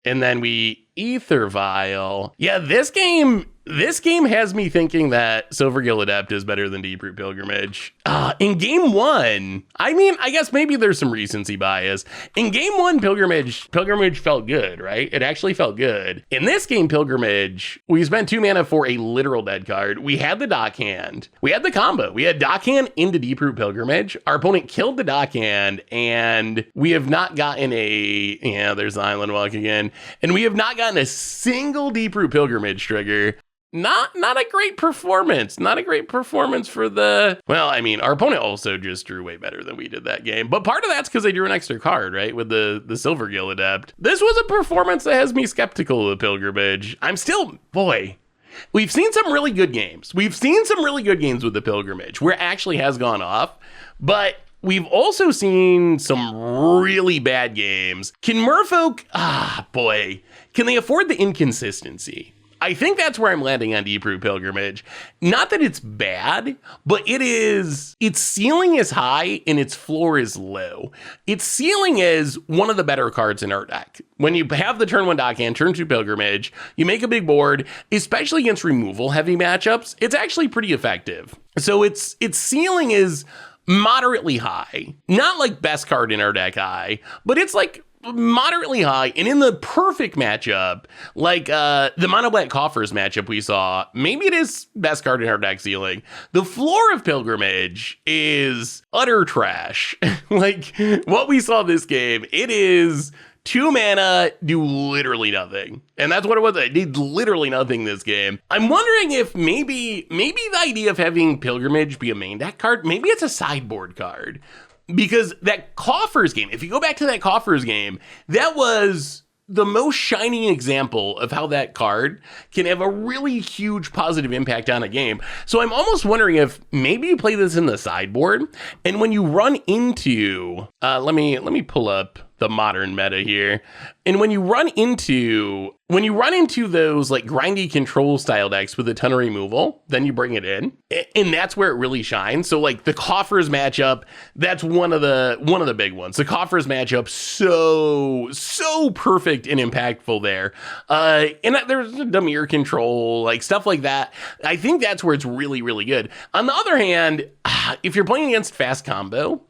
And then we Ether Vial. Yeah, this game has me thinking that Silvergill Adept is better than Deep Root Pilgrimage. In game 1, I mean, I guess maybe there's some recency bias. In game 1, Pilgrimage felt good, right? It actually felt good. In this game, Pilgrimage, we spent 2 mana for a literal dead card. We had the dock hand. We had the combo. We had dock hand into Deep Root Pilgrimage. Our opponent killed the dock hand, and we have not gotten there's the Island Walk again. And we have not gotten a single Deep Root Pilgrimage trigger. Not a great performance. Not a great performance for the... Well, I mean, our opponent also just drew way better than we did that game. But part of that's because they drew an extra card, right? With the Silvergill Adept. This was a performance that has me skeptical of the Pilgrimage. I'm still... Boy... We've seen some really good games. We've seen some really good games with the Pilgrimage where it actually has gone off. But... we've also seen some really bad games. Can Merfolk... boy. Can they afford the inconsistency? I think that's where I'm landing on Deep Root Pilgrimage. Not that it's bad, but its ceiling is high and its floor is low. Its ceiling is one of the better cards in our deck. When you have the turn 1 dock hand, turn 2 Pilgrimage, you make a big board, especially against removal heavy matchups, it's actually pretty effective. So its ceiling is moderately high. Not like best card in our deck high, but it's like moderately high, and in the perfect matchup, like the Mono Black Coffers matchup we saw, maybe it is best card in our deck ceiling. The floor of Pilgrimage is utter trash. Like what we saw this game, it is 2 mana, do literally nothing. And that's what it was. It did literally nothing this game. I'm wondering if maybe the idea of having Pilgrimage be a main deck card, maybe it's a sideboard card. Because that Coffers game, if you go back to that Coffers game, that was the most shining example of how that card can have a really huge positive impact on a game. So I'm almost wondering if maybe you play this in the sideboard, and when you run into, let me pull up the modern meta here. And when you run into those like grindy control style decks with a ton of removal, then you bring it in, and that's where it really shines. So like the Coffers matchup, that's one of the big ones. The Coffers matchup, so perfect and impactful there. And there's Dimir control, like stuff like that. I think that's where it's really, really good. On the other hand, if you're playing against fast combo,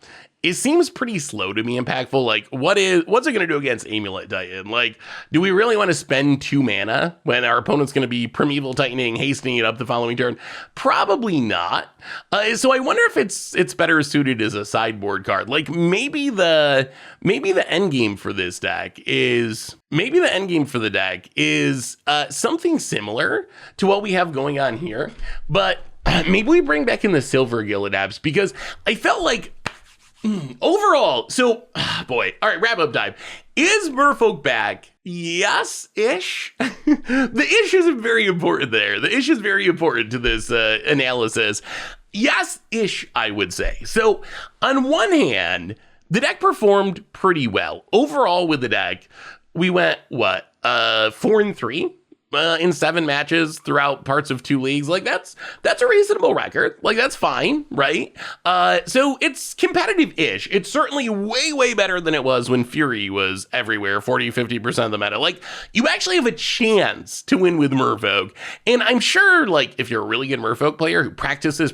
it seems pretty slow to be impactful. Like, what's it going to do against Amulet Titan? Like, do we really want to spend 2 mana when our opponent's going to be Primeval Titaning, hastening it up the following turn? Probably not. So I wonder if it's better suited as a sideboard card. Like, maybe the end game for this deck is something similar to what we have going on here, but maybe we bring back in the Silvergill Adapts, because I felt like overall, so, boy, all right, wrap up time. Is Merfolk back? Yes-ish. The issues are very important there. The issue is very important to this analysis. Yes-ish, I would say. So on one hand, the deck performed pretty well. Overall with the deck, we went, 4-3? In 7 matches throughout parts of 2 leagues. Like that's a reasonable record. Like that's fine, right? So it's competitive-ish. It's certainly way better than it was when Fury was everywhere, 40-50% of the meta. Like you actually have a chance to win with Merfolk. And I'm sure like if you're a really good Merfolk player who practices,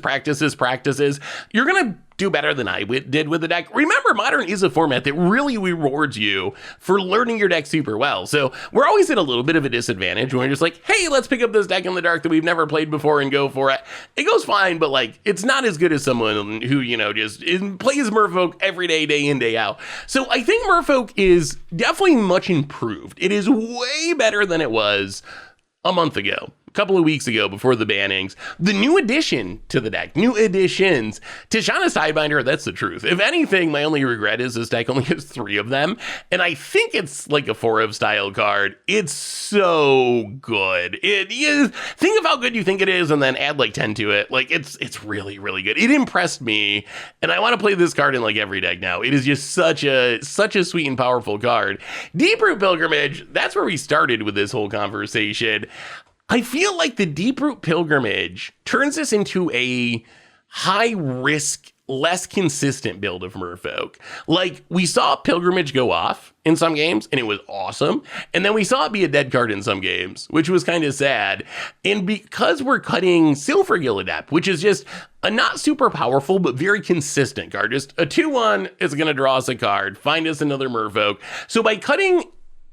you're gonna do better than I did with the deck. Remember, Modern is a format that really rewards you for learning your deck super well. So we're always at a little bit of a disadvantage when we're just like, hey, let's pick up this deck in the dark that we've never played before and go for it. It goes fine, but like, it's not as good as someone who, just plays Merfolk every day, day in, day out. So I think Merfolk is definitely much improved. It is way better than it was a month ago. Couple of weeks ago before the bannings, the new addition to the deck, new additions, Tishana's Tidebinder, that's the truth. If anything, my only regret is this deck only has 3 of them, and I think it's like a 4-of style card. It's so good. It is, think of how good you think it is and then add like 10 to it. Like it's really good. It impressed me, and I want to play this card in like every deck now. It is just such a sweet and powerful card. Deeproot Pilgrimage, that's where we started with this whole conversation. I feel like the Deeproot Pilgrimage turns this into a high risk, less consistent build of Merfolk. Like we saw Pilgrimage go off in some games and it was awesome. And then we saw it be a dead card in some games, which was kind of sad. And because we're cutting Silvergill Adept, which is just a not super powerful, but very consistent card, just a 2/1 is going to draw us a card, find us another Merfolk. So by cutting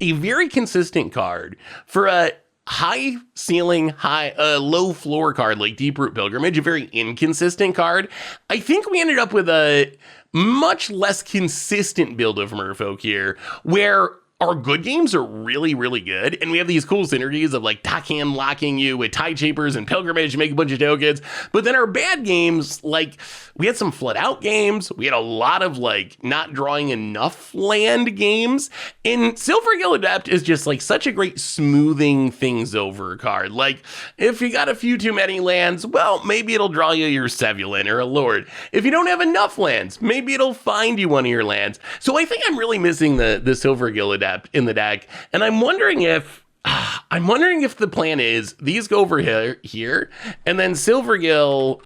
a very consistent card for a high ceiling, low floor card like Deeproot Pilgrimage, a very inconsistent card, I think we ended up with a much less consistent build of Merfolk here, where our good games are really good, and we have these cool synergies of like Dockhand locking you with Tide Shapers and Pilgrimage to make a bunch of tokens, but then our bad games, like we had some flood out games, we had a lot of like not drawing enough land games, and Silvergill Adept is just like such a great smoothing things over card. Like if you got a few too many lands, well, maybe it'll draw you your Sevulin or a Lord. If you don't have enough lands, maybe it'll find you one of your lands. So I think I'm really missing the Silvergill Adept in the deck, and I'm wondering if the plan is these go over here, and then Silvergill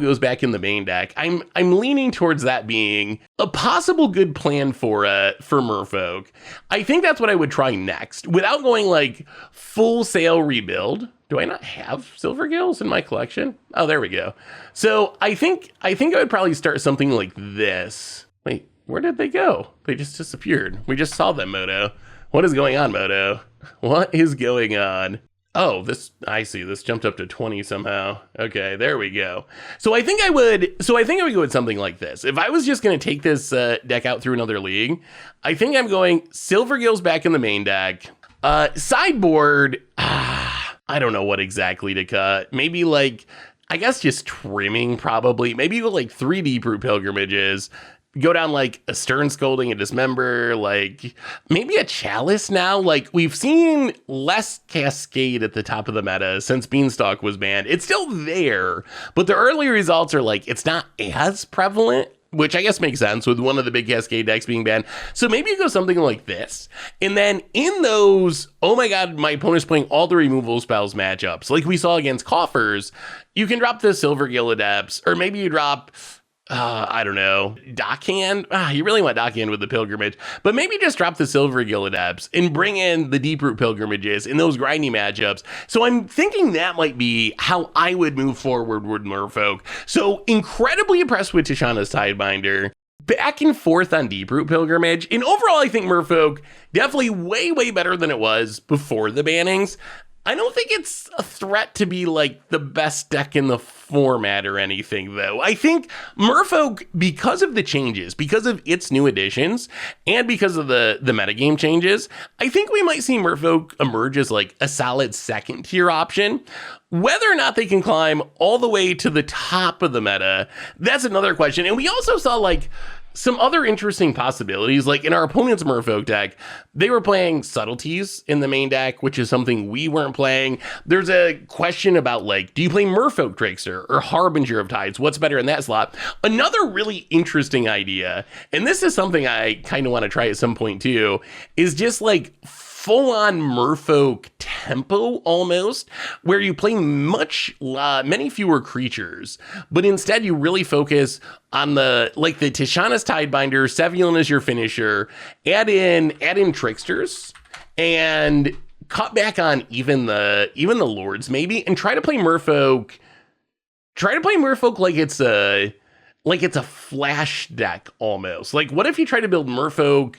goes back in the main deck. I'm leaning towards that being a possible good plan for Merfolk. I think that's what I would try next without going like full sale rebuild. Do I not have Silvergills in my collection? Oh, there we go. So I think I would probably start something like this. Wait, where did they go? They just disappeared. We just saw them, Moto. What is going on, Moto? What is going on? Oh, I see. This jumped up to 20 somehow. Okay, there we go. So I think I would go with something like this. If I was just going to take this deck out through another league, I think I'm going Silvergill's back in the main deck. Sideboard, I don't know what exactly to cut. Maybe like, I guess just trimming probably. Maybe go like 3 Deeproot Pilgrimages. Go down like a Stern Scolding, a Dismember, like maybe a Chalice now. Like we've seen less Cascade at the top of the meta since Beanstalk was banned. It's still there, but the early results are like, it's not as prevalent, which I guess makes sense with one of the big Cascade decks being banned. So maybe you go something like this. And then in those, oh my God, my opponent's playing all the removal spells matchups, like we saw against Coffers, you can drop the Silvergill Adepts, or maybe you drop, I don't know, Dockhand. You really want Dockhand with the Pilgrimage, but maybe just drop the Silvergill Adepts and bring in the Deeproot Pilgrimages in those grindy matchups. So I'm thinking that might be how I would move forward with Merfolk. So incredibly impressed with Tishana's Tidebinder. Back and forth on Deeproot Pilgrimage. And overall, I think Merfolk definitely way better than it was before the bannings. I don't think it's a threat to be like the best deck in the format or anything, though. I think Merfolk, because of the changes, because of its new additions, and because of the metagame changes, I think we might see Merfolk emerge as like a solid second tier option. Whether or not they can climb all the way to the top of the meta, that's another question. And we also saw like Some other interesting possibilities, like in our opponent's Merfolk deck, they were playing Subtleties in the main deck, which is something we weren't playing. There's a question about, like, do you play Merfolk Trickster or Harbinger of Tides? What's better in that slot? Another really interesting idea, and this is something I kind of want to try at some point too, is just like full-on Merfolk tempo almost, where you play many fewer creatures, but instead you really focus on the Tishana's Tidebinder, Sevulin is your finisher, add in Tricksters, and cut back on even the Lords maybe, and try to play Merfolk like it's a flash deck almost. Like, what if you try to build Merfolk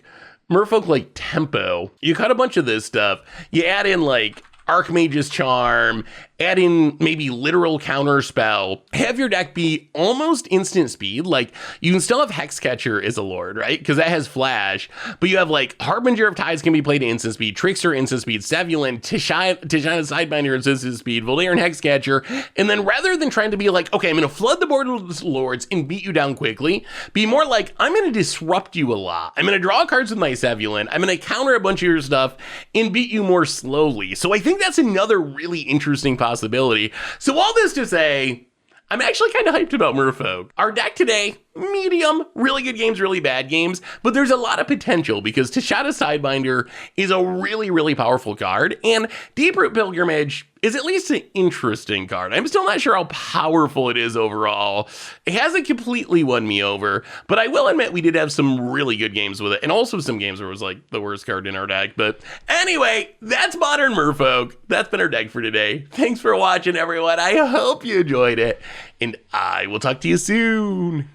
like tempo? You cut a bunch of this stuff, you add in like Archmage's Charm, add in maybe Literal Counterspell, have your deck be almost instant speed. Like, you can still have Hexcatcher as a Lord, right? Because that has flash, but you have like Harbinger of Tides can be played at instant speed, Trickster instant speed, Sevulin, Tishana's Sidebinder instant speed, Valerian Hexcatcher, and then rather than trying to be like, okay, I'm going to flood the board with Lords and beat you down quickly, be more like, I'm going to disrupt you a lot. I'm going to draw cards with my Sevulin, I'm going to counter a bunch of your stuff and beat you more slowly. So I think that's another really interesting possibility. So all this to say, I'm actually kind of hyped about Merfolk. Our deck today, medium, really good games, really bad games, but there's a lot of potential because Tishana's Sidebinder is a really, really powerful card, and Deeproot Pilgrimage is at least an interesting card. I'm still not sure how powerful it is overall. It hasn't completely won me over, but I will admit we did have some really good games with it, and also some games where it was like the worst card in our deck. But anyway, that's Modern Merfolk. That's been our deck for today. Thanks for watching, everyone. I hope you enjoyed it, and I will talk to you soon.